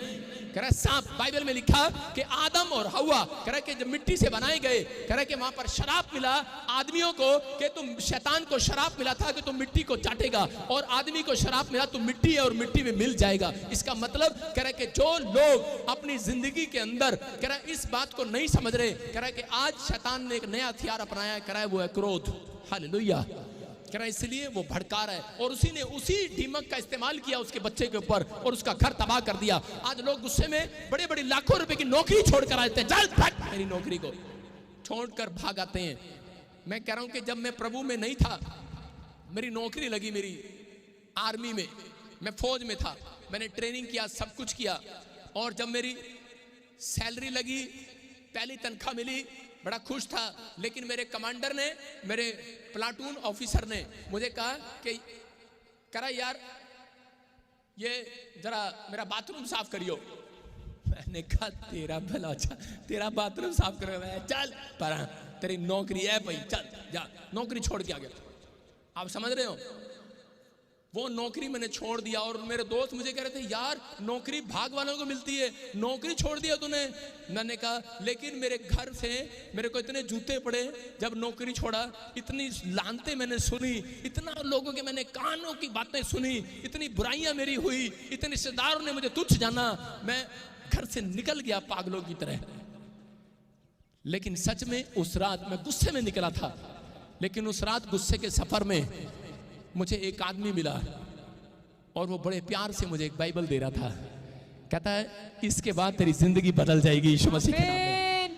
कह रहा सांप, बाइबल में लिखा कि आदम और हवा कह रहा कि जब मिट्टी से बनाए गए, कह रहा कि वहां पर शराब मिला आदमियों को, कि तुम, शैतान को शराब मिला था कि तुम मिट्टी को चाटेगा, और आदमी को शराब मिला तुम मिट्टी है और मिट्टी में मिल जाएगा। इसका मतलब कह रहा कि जो लोग अपनी जिंदगी के अंदर कह रहा इस बात को नहीं समझ रहे, कह रहा कि आज शैतान ने एक नया हथियार अपनाया है, कह रहा है वो है क्रोध। हालेलुया। कह रहा इसलिए वो भड़का रहा है, और उसी ने उसी दीमक का इस्तेमाल किया उसके बच्चे के ऊपर और उसका घर तबाह कर दिया। आज लोग गुस्से में बड़े बड़े लाखों रुपए की नौकरी छोड़कर आते हैं, चल भाग, मेरी नौकरी को छोड़कर भाग आते हैं। मैं कह रहा हूं कि जब मैं प्रभु में नहीं था, मेरी नौकरी लगी, मेरी आर्मी में, मैं फौज में था, मैंने ट्रेनिंग किया, सब कुछ किया, और जब मेरी सैलरी लगी, पहली तनख्वाह मिली, बड़ा खुश था। लेकिन मेरे कमांडर ने, मेरे प्लाटून ऑफिसर ने मुझे कहा कि करा यार ये जरा मेरा बाथरूम साफ करियो। मैंने कहा तेरा भला, अच्छा तेरा बाथरूम साफ करो? चल पर तेरी नौकरी है भाई, चल जा। नौकरी छोड़ के आ गया। आप समझ रहे हो? वो नौकरी मैंने छोड़ दिया, और मेरे दोस्त मुझे कह रहे थे यार नौकरी भाग वालों को मिलती है, नौकरी छोड़ दिया तूने। मैंने कहा लेकिन मेरे घर से मेरे को इतने जूते पड़े जब नौकरी छोड़ा, इतनी लानते मैंने सुनी, इतना लोगों के मैंने कानों की बातें सुनी, इतनी बुराइयां मेरी हुई, इतने रिश्तेदारों ने मुझे तुच्छ जाना, मैं घर से निकल गया पागलों की तरह। लेकिन सच में उस रात मैं गुस्से में निकला था, लेकिन उस रात गुस्से के सफर में मुझे एक आदमी मिला, और वो बड़े प्यार से मुझे एक बाइबल दे रहा था। कहता है इसके बाद तेरी जिंदगी बदल जाएगी यीशु मसीह के नाम में।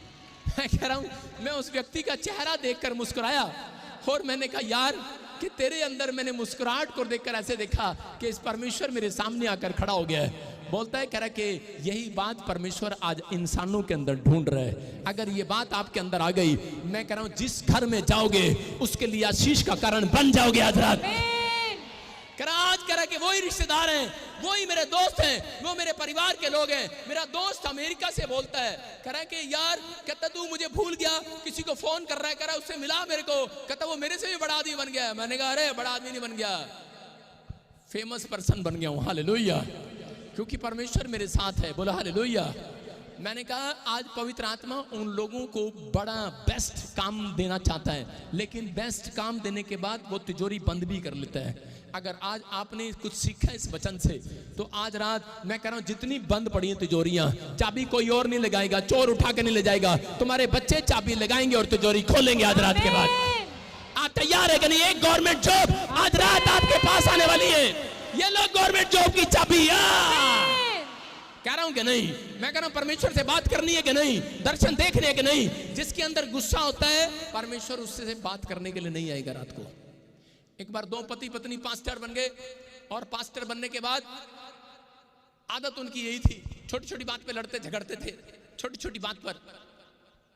मैं कह रहा हूं, मैं उस व्यक्ति का चेहरा देखकर मुस्कुराया, और मैंने कहा यार कि तेरे अंदर मैंने मुस्कुराहट को देखकर ऐसे देखा कि इस परमेश्वर मेरे सामने आकर खड़ा हो गया है। बोलता है, कह रहा कि यही बात परमेश्वर आज इंसानों के अंदर ढूंढ रहा है। अगर ये बात आपके अंदर आ गई, मैं कह रहा हूं जिस घर में जाओगे उसके लिए आशीष का कारण बन जाओगे आज रात। आज कह रहा कि वही रिश्तेदार हैं, वही मेरे दोस्त हैं, वो मेरे परिवार के लोग हैं। मेरा दोस्त अमेरिका से बोलता है, कह रहा है कि यार कहता तू मुझे भूल गया, किसी को फोन कर रहा है, कह रहा उससे मिला मेरे को, कहता वो मेरे से भी बड़ा आदमी बन गया। मैंने कहा अरे बड़ा आदमी नहीं बन गया, फेमस पर्सन बन गया हूं। हालेलुया, क्योंकि परमेश्वर मेरे साथ है। बोला हालेलुया। मैंने कहा आज पवित्र आत्मा उन लोगों को बड़ा बेस्ट काम देना चाहता है, लेकिन बेस्ट काम देने के बाद वो तिजोरी बंद भी कर लेता है। अगर आज आपने कुछ सीखा इस वचन से, तो आज रात मैं कह रहा हूं जितनी बंद पड़ी हैं तिजोरियां, चाबी कोई और नहीं लगाएगा, चोर उठा के नहीं ले जाएगा, तुम्हारे बच्चे चाबी लगाएंगे और तिजोरी खोलेंगे आज रात के बाद। आप तैयार है कि नहीं? एक गवर्नमेंट जॉब आज रात आपके पास आने वाली है। ये लो गवर्नमेंट जॉब की चाबी। कह रहा हूं कि नहीं? मैं कह रहा हूं परमेश्वर से बात करनी है कि नहीं, दर्शन देखने है कि नहीं। जिसके अंदर गुस्सा होता है, परमेश्वर उससे बात करने के लिए नहीं आएगा रात को। एक बार दो पति पत्नी पास्टर बन गए, और पास्टर बनने के बाद आदत उनकी यही थी, छोटी छोटी बात पे लड़ते झगड़ते थे, छोटी छोटी बात पर।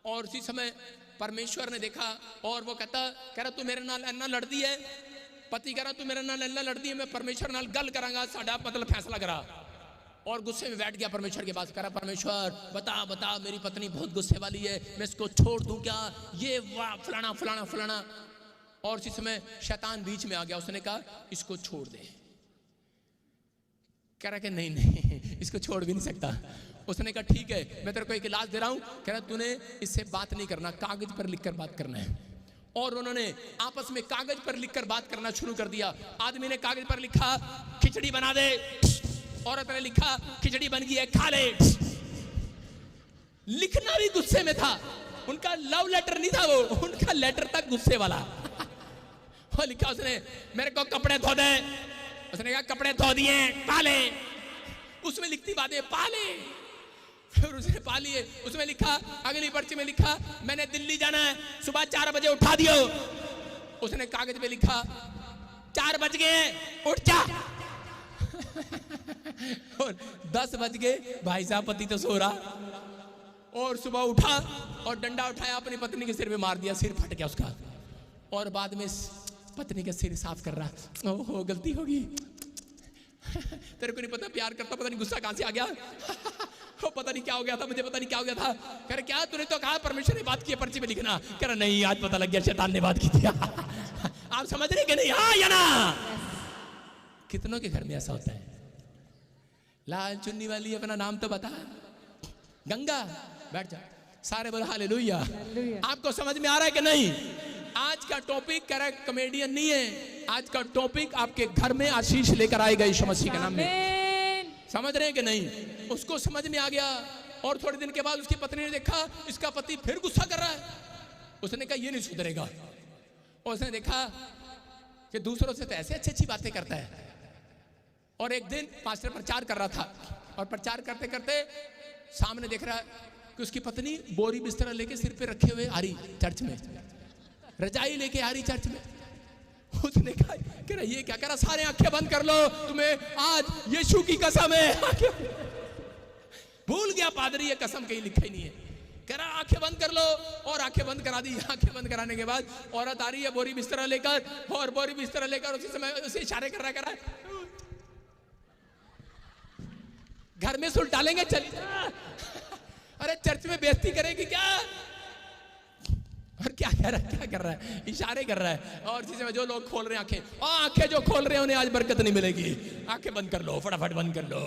और उसी समय परमेश्वर ने देखा, और वो कह रहा तू मेरे नाल इतना लड़ती है, पति कह रहा तू मेरे नाल लल्ला लड़दी है, मैं परमेश्वर नाल गल करांगा, साडा मतलब फैसला करा। और गुस्से में बैठ गया परमेश्वर के पास, करा परमेश्वर बता बता मेरी पत्नी बहुत गुस्से वाली है, मैं इसको छोड़ दूं क्या, ये वाह फलाना फलाना फलाना। और उसी समय शैतान बीच में आ गया, उसने कहा इसको छोड़ दे। कह रहा कि नहीं नहीं इसको छोड़ भी नहीं सकता। उसने कहा ठीक है मैं तेरे को एक इलाज दे रहा हूं। कह रहा तूने इससे बात नहीं करना, कागज पर लिखकर बात करना है। और उन्होंने आपस में कागज पर लिखकर बात करना शुरू कर दिया। आदमी ने कागज पर लिखा खिचड़ी बना दे, औरत ने लिखा खिचड़ी बन गई है खा ले। लिखना भी गुस्से में था, उनका लव लेटर नहीं था वो, उनका लेटर था गुस्से वाला। वो लिखा उसने मेरे को कपड़े धो दे, उसने कहा कपड़े धो दिए पाले। उसमें लिखती बातें पाले, फिर उसने पा लिए। उसमें लिखा अगली पर्ची में लिखा मैंने दिल्ली जाना है, सुबह 4 बजे उठा दियो। उसने कागज पे लिखा 4 बज गए उठ जा। और 10 बज गए, भाई साहब पति तो सो रहा। और सुबह उठा और डंडा उठाया अपनी पत्नी के सिर पे मार दिया, सिर फट गया उसका। और बाद में पत्नी का सिर साफ कर रहा, ओहो गलती होगी, तेरे को नहीं पता प्यार करता, पता नहीं गुस्सा कहां से आ गया। वो पता नहीं क्या हो गया था, मुझे पता नहीं क्या हो गया था। कह रहे क्या तूने तो कहा परमेश्वर ने बात की है पर्ची पे लिखना। कह रहा नहीं आज पता लग गया शैतान ने बात की थी। आप समझ रहे कि नहीं, हाँ या ना? कितनों के घर में ऐसा होता है? लाल चुन्नी वाली अपना नाम तो बता, गंगा बैठ जा, सारे बोलो हालेलुया। आपको समझ में आ रहा है कि नहीं? आज का टॉपिक कह रहा है कॉमेडियन नहीं है, आज का टॉपिक आपके घर में आशीष लेकर आएगा यीशु मसीह के नाम में। समझ रहे हैं कि नहीं? उसको समझ में आ गया। और थोड़े दिन के बाद उसकी पत्नी ने देखा इसका पति फिर गुस्सा कर रहा है। उसने कहा ये नहीं सुधरेगा। और उसने देखा कि दूसरों से तो ऐसे अच्छी अच्छी बातें करता है। और एक दिन पास्टर प्रचार कर रहा था, और प्रचार करते करते सामने देख रहा है कि उसकी पत्नी बोरी बिस्तर लेके सिर पे रखे हुए आ रही चर्च में, रजाई लेके आ रही चर्च में। उसने कहा कि ये क्या करा, सारे आंखें बंद कर लो, तुम्हें आज यीशु की कसम है। भूल गया पादरी ये कसम कहीं लिखा ही नहीं है। कह रहा आंखें बंद कर लो, और आंखें बंद करा दी। आंखें बंद कराने के बाद औरत आ रही है बोरी बिस्तर लेकर, और बोरी बिस्तर लेकर उसी समय उसे इशारे कर रहा है घर में सुल डालेंगे चली जा। अरे चर्च में बेइज्जती करेगी क्या? और क्या कह रहा है, क्या कर रहा है, इशारे कर रहा है। और इसी समय जो लोग खोल रहे हैं आंखें, और आंखें जो खोल रहे हैं उन्हें आज बरकत नहीं मिलेगी। आंखें बंद कर लो, फटाफट बंद कर लो।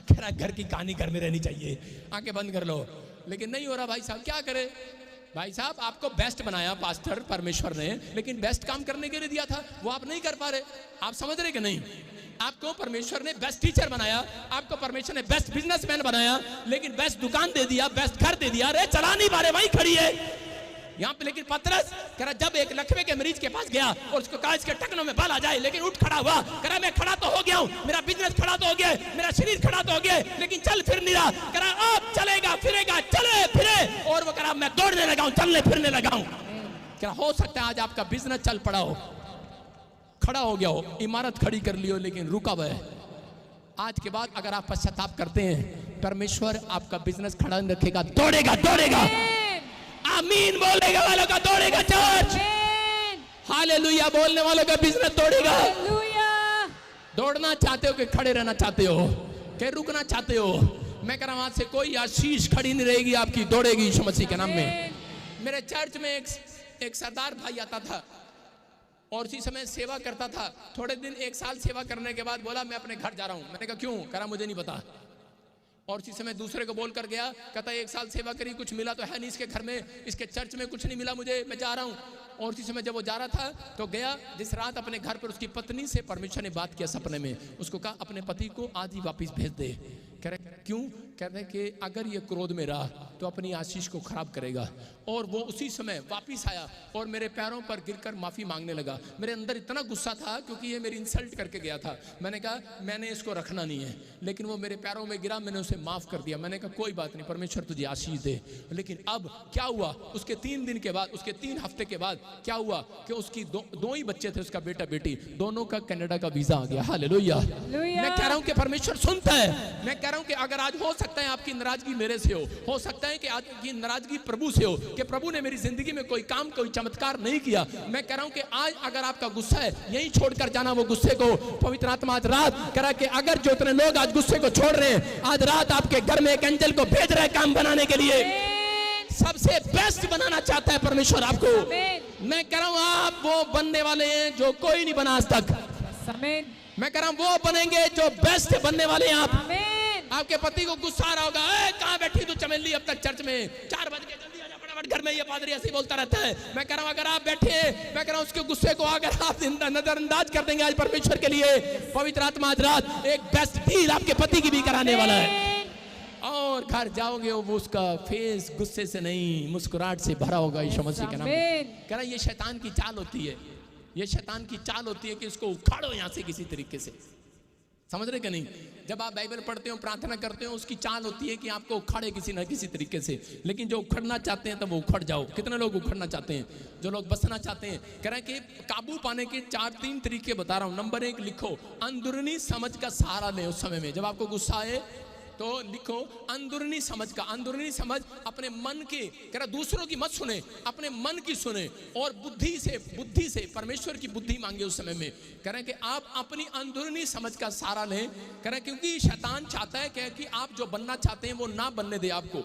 कह रहा घर की कहानी घर में रहनी चाहिए, आंखें बंद कर लो। लेकिन नहीं हो रहा भाई साहब, क्या करे? भाई साहब आपको बेस्ट बनाया पास्टर परमेश्वर ने, लेकिन बेस्ट काम करने के लिए दिया था, वो आप नहीं कर पा रहे। आप समझ रहे कि नहीं? आपको परमेश्वर ने बेस्ट टीचर बनाया, आपको परमेश्वर ने बेस्ट बिजनेसमैन बनाया, लेकिन बेस्ट दुकान दे दिया, बेस्ट घर दे दिया। अरे चला नहीं पा रहे, वही खड़ी है यहाँ पे। लेकिन पतरस कह रहा जब एक लकवे के मरीज के पास गया और उसको कहा इसके टखनों में बाल आ जाए, लेकिन उठ खड़ा हुआ। कह रहा मैं खड़ा तो हो गया हूँ, मेरा बिजनेस खड़ा तो हो गया, मेरा शरीर खड़ा तो हो गया, लेकिन चल फिर नहीं रहा। कह रहा अब चलेगा फिरेगा, चले फिरे। और वो कह रहा मैं दौड़ने लगा हूँ, चलने फिरने लगा हूँ। क्या हो सकता है आज आपका बिजनेस चल पड़ा हो, खड़ा हो गया हो, इमारत खड़ी कर ली हो, लेकिन रुका हुआ है। आज के बाद अगर आप पश्चाताप करते हैं, परमेश्वर आपका बिजनेस खड़ा रखेगा, दौड़ेगा दौड़ेगा। आमीन बोलेगा वालों का दौड़ेगा चर्च। हालेलुया बोलने वालों का बिजनेस दौड़ेगा। दौड़ना चाहते हो कि खड़े रहना चाहते हो, कि रुकना चाहते हो? मैं कह रहा हूं आज से कोई आशीष खड़ी नहीं रहेगी आपकी, दौड़ेगी यीशु मसीह के नाम में। मेरे चर्च में एक सरदार भाई आता था और उसी समय सेवा करता था। थोड़े दिन 1 साल सेवा करने के बाद बोला मैं अपने घर जा रहा हूं। मैंने कहा क्यों? कह रहा मुझे नहीं पता। और इसी समय दूसरे को बोल कर गया, कहता 1 साल सेवा करी, कुछ मिला तो है नहीं इसके घर में, इसके चर्च में कुछ नहीं मिला मुझे, मैं जा रहा हूँ। और इसी समय जब वो जा रहा था तो गया, जिस रात अपने घर पर उसकी पत्नी से परमेश्वर ने बात किया सपने में, उसको कहा अपने पति को आज ही वापिस भेज दे। कह रहे क्यों? कह रहे कि अगर ये क्रोध में रहा तो अपनी आशीष को खराब करेगा। और वो उसी समय वापिस आया और मेरे पैरों पर गिरकर माफी मांगने लगा। मेरे अंदर इतना गुस्सा था क्योंकि ये मेरी इंसल्ट करके गया था। मैंने कहा मैंने इसको रखना नहीं है, लेकिन वो मेरे पैरों में गिरा, मैंने उसे माफ कर दिया। मैंने कहा कोई बात नहीं, परमेश्वर तुझे आशीष दे। लेकिन अब क्या हुआ, उसके 3 दिन के बाद, उसके 3 हफ्ते के बाद क्या हुआ कि उसकी दो ही बच्चे थे, उसका बेटा बेटी, दोनों का कनाडा का वीजा आ गया। हालेलुया। मैं कह रहा हूं कि परमेश्वर सुनता है। मैं कह रहा हूं कि अगर आज हो सकता है आपकी नाराजगी मेरे से हो सकता है है कि आज ये नाराजगी प्रभु से हो कि प्रभु ने मेरी जिंदगी में कोई काम, कोई चमत्कार नहीं किया। मैं कह रहा हूं कि आज अगर आपका गुस्सा है, यहीं छोड़कर जाना वो गुस्से को। पवित्र आत्मा आज रात कह रहा कि अगर जो इतने लोग आज गुस्से को छोड़ रहे हैं, आज रात आपके घर में एक एंजल को भेज रहे काम बनाने के लिए। सबसे बेस्ट बनाना चाहता है परमेश्वर आपको। मैं कह रहा हूं आप वो बनने वाले हैं जो कोई नहीं बना आज तक। मैं कह रहा हूं वो बनेंगे जो बेस्ट बनने वाले हैं आप। आपके पति को गुस्सा आ रहा होगा, कहां बैठी तू चमेली अब तक चर्च में, 4 बज गए, जल्दी आजा फटाफट घर में, ये पादरी ऐसे ही बोलता रहता है। मैं कह रहा हूं अगर आप बैठे, मैं कह रहा हूं उसके गुस्से को अगर आप नजरअंदाज कर देंगे आज परमेश्वर के लिए, पवित्र आत्मा आज रात एक बेस्ट डील आपके पति की भी कराने वाला है। और घर जाओगे वो उसका फेस गुस्से से नहीं, मुस्कुराहट से भरा होगा यीशु मसीह के नाम में। कह रहा ये शैतान की चाल होती है, ये शैतान की चाल होती है कि इसको उखाड़ो यहां से किसी तरीके से। समझ रहे कि नहीं? जब आप बाइबल पढ़ते हो, प्रार्थना करते हो, उसकी चाल होती है कि आपको उखाड़े किसी ना किसी तरीके से। लेकिन जो उखड़ना चाहते हैं तब वो उखड़ जाओ। कितने लोग उखड़ना चाहते हैं? जो लोग बसना चाहते हैं। कह रहे हैं कि काबू पाने के 3 तरीके बता रहा हूं। नंबर 1 लिखो, अंदरूनी समझ का सहारा लें। उस समय में जब आपको गुस्सा आए तो लिखो अंदरूनी समझ का। अंदरूनी समझ अपने मन के, कह रहा दूसरों की मत सुने, अपने मन की सुने और बुद्धि से परमेश्वर की बुद्धि मांगे उस समय में। कह रहे हैं कि आप अपनी अंदरूनी समझ का सहारा लें। कह रहे हैं क्योंकि शैतान चाहता है कि आप जो बनना चाहते हैं वो ना बनने दे आपको।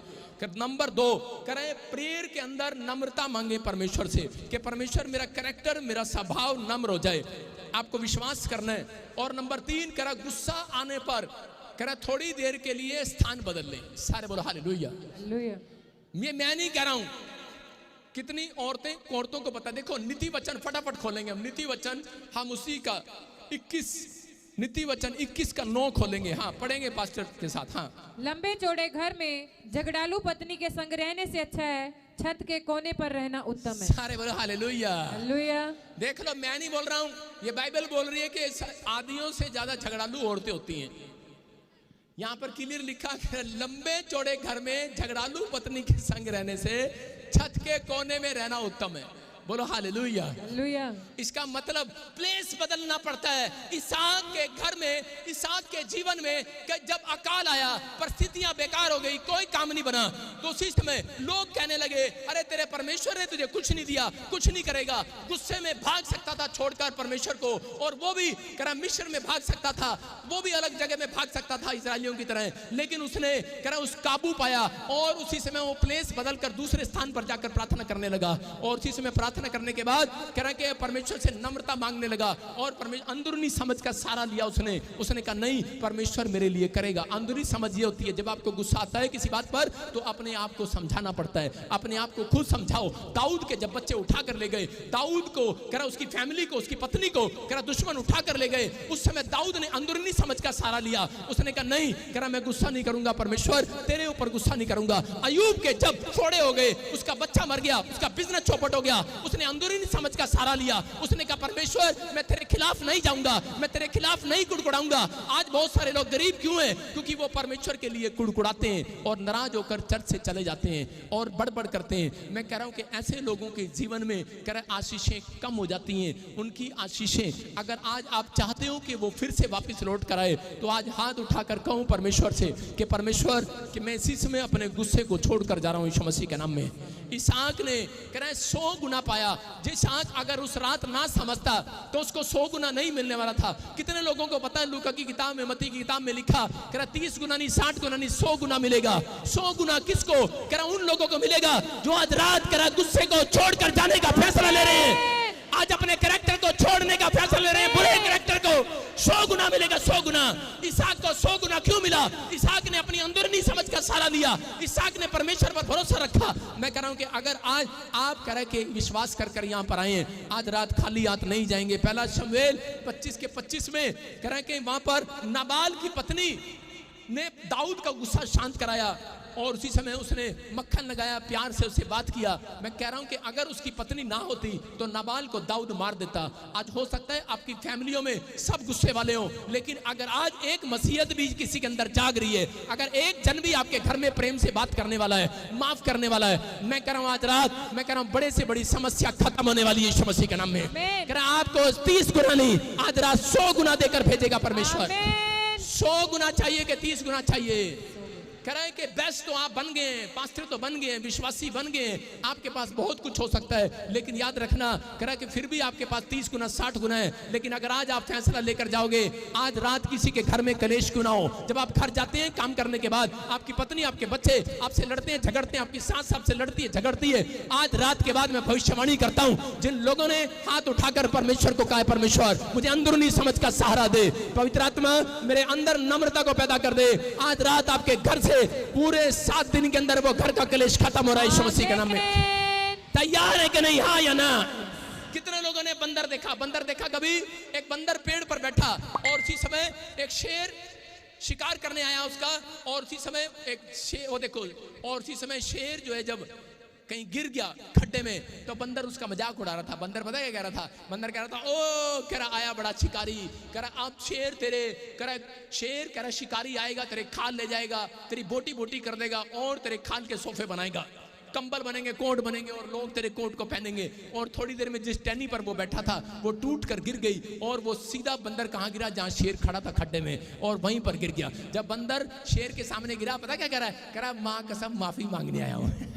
नंबर 2 कह रहे हैं प्रेयर के अंदर नम्रता मांगे परमेश्वर से कि परमेश्वर मेरा कैरेक्टर, मेरा स्वभाव नम्र हो जाए। आपको विश्वास करना है। और नंबर 3 कह रहा गुस्सा आने पर कह रहा थोड़ी देर के लिए स्थान बदल लें। सारे बोलो हालेलुया। ये मैं नहीं कह रहा हूं, कितनी औरतों को पता। देखो नीति वचन फटाफट खोलेंगे हम। नीति वचन हम उसी का 21 का 9 खोलेंगे। हाँ पढ़ेंगे पास्टर के साथ। हाँ, लंबे चौड़े घर में झगड़ालू पत्नी के संग रहने से अच्छा है छत के कोने पर रहना उत्तम है। सारे बोलो हालेलुया। देख लो, मैं नहीं बोल रहा हूं, ये बाइबल बोल रही है कि आदियों से ज्यादा झगड़ालू औरतें होती हैं। यहां पर क्लियर लिखा है लंबे चौड़े घर में झगड़ालू पत्नी के संग रहने से छत के कोने में रहना उत्तम है। बोलो हालेलुया। इसका मतलब प्लेस बदलना पड़ता है। इसहाक के घर में, इसहाक के जीवन में कि जब अकाल आया, परिस्थितियां बेकार हो गई, कोई काम नहीं बना, तो उसी समय लोग कहने लगे अरे तेरे परमेश्वर ने तुझे कुछ नहीं दिया, कुछ नहीं करेगा। गुस्से में भाग सकता था छोड़कर परमेश्वर को, और वो भी करा मिस्र में भाग सकता था, वो भी अलग जगह में भाग सकता था इस्राएलियों की तरह। लेकिन उसने करा उस काबू पाया और उसी समय वो प्लेस बदलकर दूसरे स्थान पर जाकर प्रार्थना करने लगा। और उसी समय प्रार्थना करने के बाद कह रहा कि परमेश्वर से नम्रता मांगने लगा और परमेश्वर अंदरूनी समझ का सहारा लिया। उसने कहा नहीं, परमेश्वर मेरे लिए करेगा। अंदरूनी समझ ये होती है जब आपको गुस्सा आता है किसी बात पर तो अपने आप को समझाना पड़ता है, अपने आप को खुद समझाओ। दाऊद के जब बच्चे उठा कर ले गए, दाऊद को कह रहा उसकी फैमिली को, उसकी पत्नी को कह रहा दुश्मन उठा कर ले गए, उस समय दाऊद ने अंदरूनी समझ का सहारा लिया। उसने कहा नहीं, कह रहा मैं गुस्सा नहीं करूंगा परमेश्वर, तेरे ऊपर गुस्सा नहीं करूंगा। अय्यूब के जब फोड़े हो गए, उसका बच्चा मर गया, उसका बिजनेस चौपट हो गया, उसने अंदरूनी समझ का सहारा लिया। उसने कहा परमेश्वर मैं तेरे खिलाफ नहीं जाऊंगा, मैं तेरे खिलाफ नहीं कुड़कुड़ाऊंगा। आज बहुत सारे लोग गरीब क्यों हैं? क्योंकि वो परमेश्वर के लिए कुड़कुड़ाते हैं और नाराज होकर चर्च से चले जाते हैं और बड़बड़ करते हैं। मैं कह रहा हूं कि ऐसे लोगों के जीवन में कह रहा आशीषें कम हो जाती हैं। उनकी आशीषें अगर आज आप चाहते हो कि वो फिर से वापस लौट कर आए तो आज हाथ उठाकर कहूं परमेश्वर से कि परमेश्वर कि मैं इसी समय अपने गुस्से को छोड़कर जा रहा हूं यीशु मसीह के नाम में। इसहाक ने कह रहा 100 गुना पाया। इसहाक अगर उस रात ना समझता तो उसको 100 गुना नहीं मिलने वाला था। कितने लोगों को पता है लूका की किताब में, मत्ती की किताब में लिखा कह रहा 30 गुना नहीं, 60 गुना नहीं, 100 गुना मिलेगा। 100 गुना किसको? कह रहा उन लोगों को मिलेगा जो आज रात कह रहा गुस्से को छोड़कर जाने का फैसला ले रहे हैं, आज अपने कैरेक्टर को छोड़ने का फैसला ले रहे हैं, बुरे कैरेक्टर को। 100 गुना मिलेगा, 100 गुना। इसहाक को 100 गुना क्यों मिला? इसहाक ने अपनी अंदरूनी समझ का सहारा लिया, इसहाक ने परमेश्वर पर भरोसा रखा। मैं कह रहा हूं कि अगर आज आप कह रहे कि विश्वास कर कर यहां पर आए हैं, आज रात खाली हाथ नहीं जाएंगे। पहला शमूएल 25 के 25 में कह रहे कि वहां पर नाबाल की पत्नी ने दाऊद का गुस्सा शांत कराया और उसी समय उसने मक्खन लगाया, प्यार से उससे बात किया। मैं कह रहा हूं कि अगर उसकी पत्नी ना होती तो नाबाल को दाऊद मार देता। आज हो सकता है आपकी फैमिलियों में सब गुस्से वाले हों, लेकिन अगर आज एक मसीहत भी किसी के अंदर जाग रही है, अगर एक जन भी आपके घर में प्रेम से बात करने वाला है, माफ करने वाला है, मैं कह रहा हूं आज रात मैं कह रहा हूं बड़े से बड़ी समस्या खत्म होने वाली है यीशु मसीह के नाम में। कह रहा आपको 30 गुना नहीं, आज रात 100 गुना देकर भेजेगा परमेश्वर। 100 गुना चाहिए कि 30 गुना चाहिए? कह रहा है कि बेस्ट तो आप बन गए, पास्टर तो बन गए, विश्वासी बन गए, आपके पास बहुत कुछ हो सकता है, लेकिन याद रखना, कह रहा है कि फिर भी आपके पास 30 गुना 60 गुना है। लेकिन अगर आज आप फैसला लेकर जाओगे, आज रात किसी के घर में कलेश क्यों ना हो, जब आप घर जाते हैं काम करने के बाद, आपकी पत्नी आपके बच्चे आपसे लड़ते हैं झगड़ते हैं, आपकी सास आपसे लड़ती है झगड़ती है, आज रात के बाद मैं भविष्यवाणी करता हूं, जिन लोगों ने हाथ उठाकर परमेश्वर को कहा, परमेश्वर मुझे अंदरूनी समझ का सहारा दे, पवित्र आत्मा मेरे अंदर नम्रता को पैदा कर दे, आज रात आपके घर से पूरे 7 दिन के अंदर वो घर का कलेश खत्म हो रहा है यीशु मसीह के नाम में। तैयार है कि नहीं, हाँ या ना? कितने लोगों ने बंदर देखा? बंदर देखा कभी? एक बंदर पेड़ पर बैठा और उसी समय एक शेर शिकार करने आया उसका, और उसी समय एक शेर, वो देखो, और उसी समय शेर जो है जब कहीं गिर गया खड्डे में, तो बंदर उसका मजाक उड़ा रहा था। बंदर पता क्या कह रहा था? बंदर कह रहा था, ओ कह रहा आया बड़ा शिकारी, कह रहा अब शेर तेरे, कह रहा शेर, कह रहा शिकारी आएगा तेरे खाल ले जाएगा, तेरी बोटी बोटी कर देगा और तेरे खाल के सोफे बनाएगा, कंबल बनेंगे, कोट बनेंगे और लोग तेरे कोट को पहनेंगे। और थोड़ी देर में जिस टहनी पर वो बैठा था वो टूट कर गिर गई, और वो सीधा बंदर कहाँ गिरा? जहाँ शेर खड़ा था खड्डे में, और वहीं पर गिर गया। जब बंदर शेर के सामने गिरा, पता क्या कह रहा है? कह रहा माँ कसम माफी मांगने आया हूँ।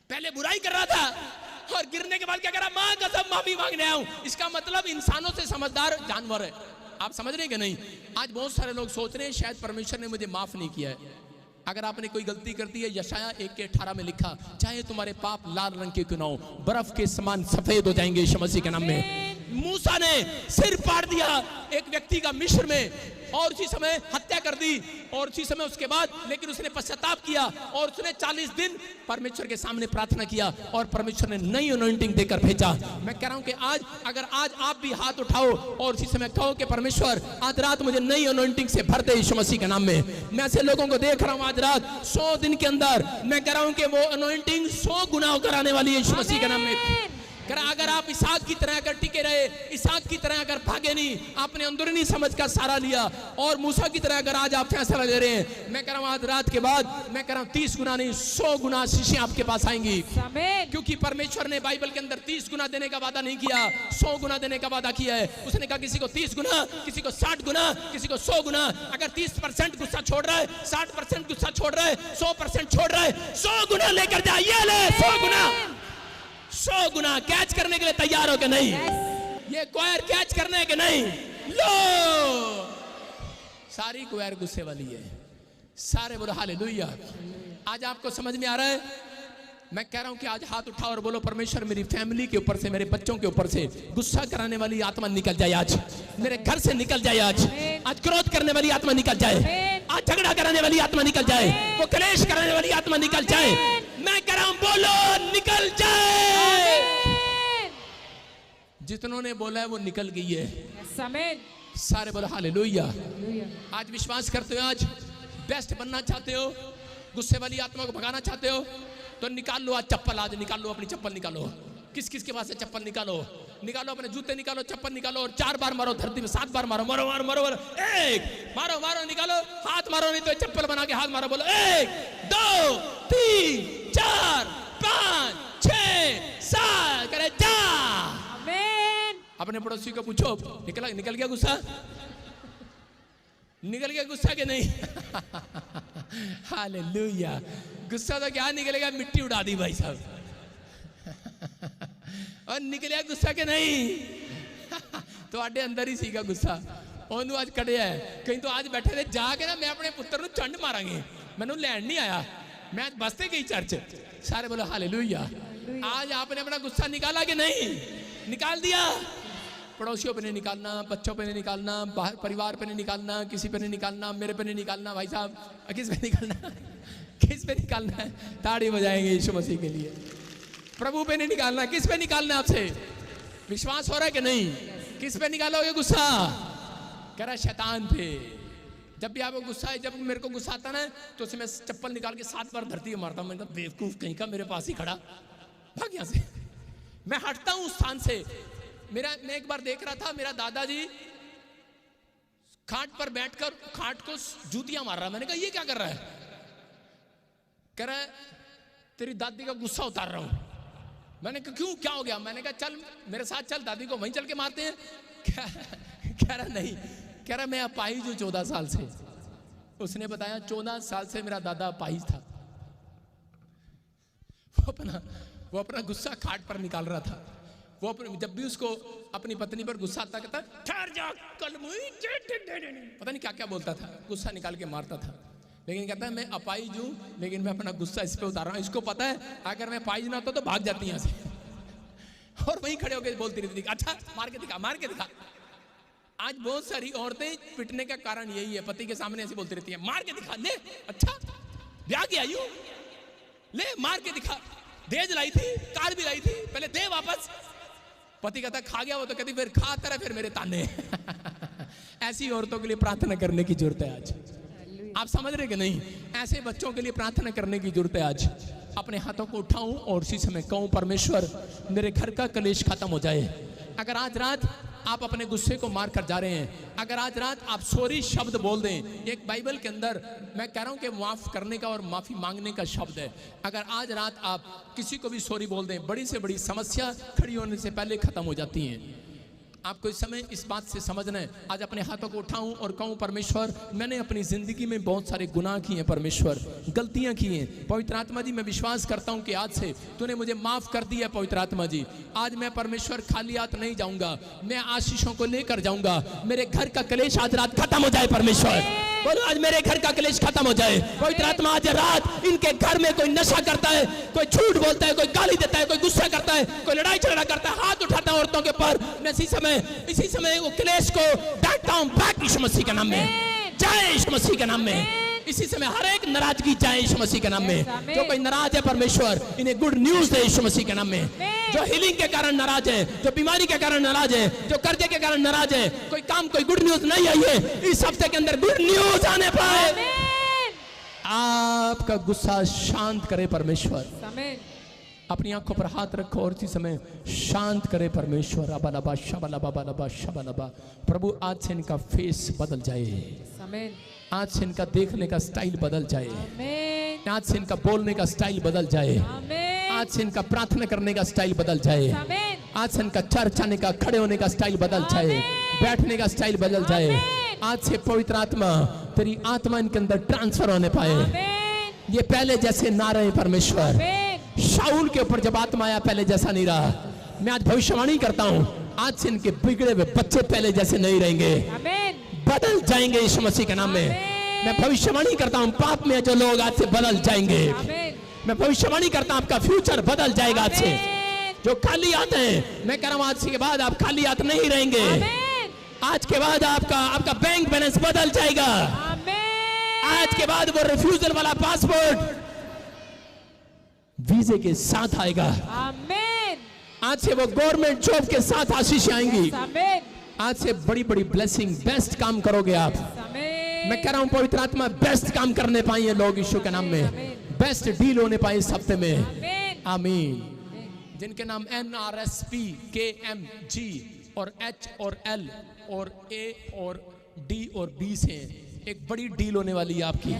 पहले बुराई कर रहा था और गिरने के बाद क्या कह रहा? माँ कसम माफी मांगने आया हूँ। इसका मतलब इंसानों से समझदार जानवर है। आप समझ रहे हैं कि नहीं? आज बहुत सारे लोग सोच रहे हैं शायद परमेश्वर ने मुझे माफ नहीं किया है। अगर आपने कोई गलती कर दी है, यशाया 1:18 में लिखा, चाहे तुम्हारे पाप लाल रंग के क्यों ना हो, बर्फ के समान सफेद हो जाएंगे यीशु मसीह के नाम में। मूसा ने सिर फाड़ दिया एक व्यक्ति का मिस्र में, और उसी समय हत्या कर दी, और उसी समय उसके बाद लेकिन उसने पश्चाताप किया और उसने 40 दिन परमेश्वर के सामने प्रार्थना किया, और परमेश्वर ने नई अनॉइंटिंग देकर भेजा। मैं कह रहा हूं कि आज अगर आज आप भी हाथ उठाओ और उसी समय कहो कि परमेश्वर आज रात मुझे नई अनॉइंटिंग से भर दे यीशु मसीह के नाम में। मैं ऐसे लोगों को देख रहा हूं आज रात 100 दिन के अंदर, मैं कह रहा हूं कि वो अनॉइंटिंग 100 गुना होकर आने वाली है यीशु मसीह के नाम में। अगर आप इसहाक की तरह अगर टिके रहे, इसहाक की तरह अगर भागे नहीं, आपने अंदरूनी समझ का सहारा लिया, और मूसा की तरह अगर आज आप फैसला ले रहे हैं, मैं कह रहा हूं आज रात के बाद, मैं कह रहा हूं 30 गुना नहीं 100 गुना शीशियां आपके पास आएंगी। क्योंकि परमेश्वर ने बाइबल के अंदर 30 गुना देने का वादा नहीं किया, 100 गुना देने का वादा किया है। उसने कहा किसी को 30 गुना, किसी को 60 गुना, किसी को 100 गुना। अगर 30% गुस्सा छोड़ रहा है, 60% गुस्सा छोड़ रहा है, 100% छोड़ रहा है, 100 गुना लेकर जाइए, ले 100 गुना, 100 गुना कैच करने के लिए तैयार हो कि नहीं? ये क्वायर कैच करने के नहीं? लो, सारी क्वायर गुस्से वाली है, सारे बोलो हालेलुया। आज आपको समझ में आ रहा है? मैं कह रहा हूं कि आज हाथ उठाओ और बोलो परमेश्वर मेरी फैमिली के ऊपर से, मेरे बच्चों के ऊपर से गुस्सा कराने वाली आत्मा निकल जाए, आज मेरे घर से निकल जाए, आज क्रोध करने वाली आत्मा निकल जाए, आज झगड़ा कराने वाली आत्मा निकल जाए, वो कलेश कराने वाली आत्मा निकल जाए। मैं कह रहा हूं बोलो निकल जाए। जितनों ने बोला है वो निकल गई है। सारे बोलो हालेलुया। आज विश्वास करते हो? आज बेस्ट बनना चाहते हो, गुस्से वाली आत्मा को भगाना चाहते हो, तो निकाल लो आज चप्पल, आज निकाल लो अपनी चप्पल, निकालो। किस किस के पास है चप्पल? निकालो, निकालो अपने जूते निकालो, चप्पल निकालो, और 4 बार मारो धरती में, 7 बार मारो, मारो मारो मारो मारो, 1 मारो मारो, निकालो, हाथ मारो नहीं तो चप्पल बना के हाथ मारो, बोलो 1 2 3 4 5 6 7, करे जा। अपने पड़ोसी को पूछो निकल गया गुस्सा? निकल गया गुस्सा के नहीं? हालेलुया। गुस्सा तो क्या निकलेगा, मिट्टी उड़ा दी भाई साहब। और निकलिया गुस्सा के नहीं? तो आडे अंदर ही सीगा गुस्सा, ओनू आज कड़िया है कहीं। तो आज बैठे थे जाके ना, मैं अपने पुत्र ਨੂੰ चंड मारांगे, मैनू लैंड नहीं आया, मैं आज बसते गई चर्च। सारे बोलो हालेलुया। आज आपने अपना गुस्सा निकाला कि नहीं? निकाल दिया। पड़ोसियों पे नहीं निकालना, बच्चों पे नहीं निकालना, बाहर परिवार पे नहीं निकालना, किसी पे नहीं निकालना, मेरे पे नहीं निकालना, भाई साहब किस पे निकालना? किस पे निकालना है? ताड़ी बजाएंगे यीशु मसीह के लिए। प्रभु पे नहीं निकालना, किस पे निकालना? आपसे विश्वास हो रहा है कि नहीं? किस पे निकालोगे गुस्सा? कह रहा शैतान पे। जब भी आपको गुस्सा है, जब मेरे को गुस्सा आता ना, तो उसमें चप्पल निकाल के 7 बार धरती में मारता हूं। मैं बेवकूफ कहीं का, मेरे पास ही खड़ा, भाग यहां से। मैं हटता हूं उस स्थान से। मैं एक बार देख रहा था, मेरा दादाजी खाट पर बैठकर खाट को जूतियां मार रहा। मैंने कहा ये क्या कर रहा है? कह रहा है तेरी दादी का गुस्सा उतार रहा हूं। मैंने कहा क्यों, क्या हो गया? मैंने कहा चल मेरे साथ चल, दादी को वहीं चल के मारते हैं। कह रहा नहीं, कह रहा मैं अपाहिज हूं 14 साल से। उसने बताया 14 साल से मेरा दादा अपाहिज था। वो अपना गुस्सा खाट पर निकाल रहा था। वो जब भी उसको अपनी पत्नी पर गुस्सा आता कहता ठहर जा कल पता नहीं क्या क्या बोलता था, गुस्सा निकाल के मारता था। लेकिन कहता है मैं अपाहिज हूं, लेकिन मैं अपना गुस्सा इस पे उतार रहा हूं। इसको पता है अगर मैं अपाहिज ना होता तो भाग जाती यहां से और वहीं खड़े होकर बोलती रहती थी अच्छा मार के दिखा, मार के दिखा। आज बहुत सारी औरतें पिटने का कारण यही है, पति के सामने ऐसे बोलती रहती है मार के दिखा, ले अच्छा ब्याह की आयु, ले मार के दिखा, देज लाई थी, कार भी लाई थी, पहले दे वापस। पति कहता खा गया वो तो कहती फिर खाता रहा फिर मेरे ताने ऐसी औरतों के लिए प्रार्थना करने की जरूरत है आज। आप समझ रहे कि नहीं? ऐसे बच्चों के लिए प्रार्थना करने की जरूरत है आज। अपने हाथों को उठाऊं और उसी समय कहूं परमेश्वर मेरे घर का कलेश खत्म हो जाए। अगर आज रात आप अपने गुस्से को मार कर जा रहे हैं, अगर आज रात आप सॉरी शब्द बोल दें, एक बाइबल के अंदर मैं कह रहा हूं कि माफ करने का और माफी मांगने का शब्द है। अगर आज रात आप किसी को भी सॉरी बोल दें, बड़ी से बड़ी समस्या खड़ी होने से पहले खत्म हो जाती है। आपको इस समय इस बात से समझना है। आज अपने हाथों को उठाऊं और कहूं परमेश्वर मैंने अपनी जिंदगी में बहुत सारे गुनाह किए हैं, परमेश्वर गलतियां की हैं। पवित्र आत्मा जी मैं विश्वास करता हूं कि आज से तूने मुझे माफ कर दिया। पवित्र आत्मा जी आज मैं परमेश्वर खाली हाथ नहीं जाऊंगा, मैं आशीषों को लेकर जाऊंगा। मेरे घर का कलेश आज रात खत्म हो जाए परमेश्वर। बोलो आज मेरे घर का कलेश खत्म हो जाए। पवित्र आत्मा आज रात इनके घर में कोई नशा करता है, कोई झूठ बोलता है, कोई गाली देता है, कोई गुस्सा करता है, कोई लड़ाई झगड़ा करता है, हाथ उठाता है औरतों के ऊपर, इसी समय वो क्लेश को डांटता हूं बैक यीशु मसीह के नाम में, जय यीशु मसीह के नाम में। इसी समय हर एक नाराजगी जाए यीशु मसीह के नाम में। जो कोई नाराज है परमेश्वर इन्हें गुड न्यूज दे यीशु मसीह के नाम में। जो हीलिंग के कारण नाराज है, जो बीमारी के कारण नाराज है, जो कर्जे के कारण नाराज है, कोई काम कोई गुड न्यूज नहीं आई है, इस हफ्ते के अंदर गुड न्यूज आने पाए। आपका गुस्सा शांत करे परमेश्वर। अपनी आंखों पर हाथ रखो और इसी समय शांत करे परमेश्वर। अबलबा शबलबा बलबा शबलबा। प्रभु आज से इनका फेस बदल जाए, आज से इनका देखने का स्टाइल बदल जाए, आज से इनका बोलने का स्टाइल बदल जाए, आज से इनका प्रार्थना करने का स्टाइल बदल जाए, आज से इनका चर्च आने का खड़े होने का स्टाइल बदल जाए, बैठने का स्टाइल बदल जाए। आज से पवित्र आत्मा तेरी आत्मा इनके अंदर ट्रांसफर होने पाए। ये पहले जैसे ना रहे परमेश्वर। शाऊल के ऊपर जब आत्मा आया पहले जैसा नहीं रहा। मैं आज भविष्यवाणी करता हूं आज से इनके बिगड़े हुए बच्चे पहले जैसे नहीं रहेंगे, बदल जाएंगे यीशु मसीह के नाम में। मैं भविष्यवाणी करता हूं पाप में जो लोग आज से बदल जाएंगे। मैं भविष्यवाणी करता हूं आपका फ्यूचर बदल जाएगा आज से। जो खाली आते हैं मैं कह रहा हूं आज के बाद आप खाली हाथ नहीं रहेंगे। आज के बाद आपका बैंक बैलेंस बदल जाएगा। आज के बाद वो रिफ्यूजल वाला पासपोर्ट वीजे के साथ आएगा। आमीन। आज से वो गवर्नमेंट जॉब के साथ आशीष आएंगी। आज से बड़ी बड़ी ब्लेसिंग बेस्ट काम करोगे आप। मैं कह रहा हूं पवित्र आत्मा बेस्ट काम करने पाए लोग यीशु के नाम में, बेस्ट डील होने पाए इस हफ्ते में। आमीन। जिनके नाम NRSP KMG और H और L और A और D और B से एक बड़ी डील होने वाली है आपकी।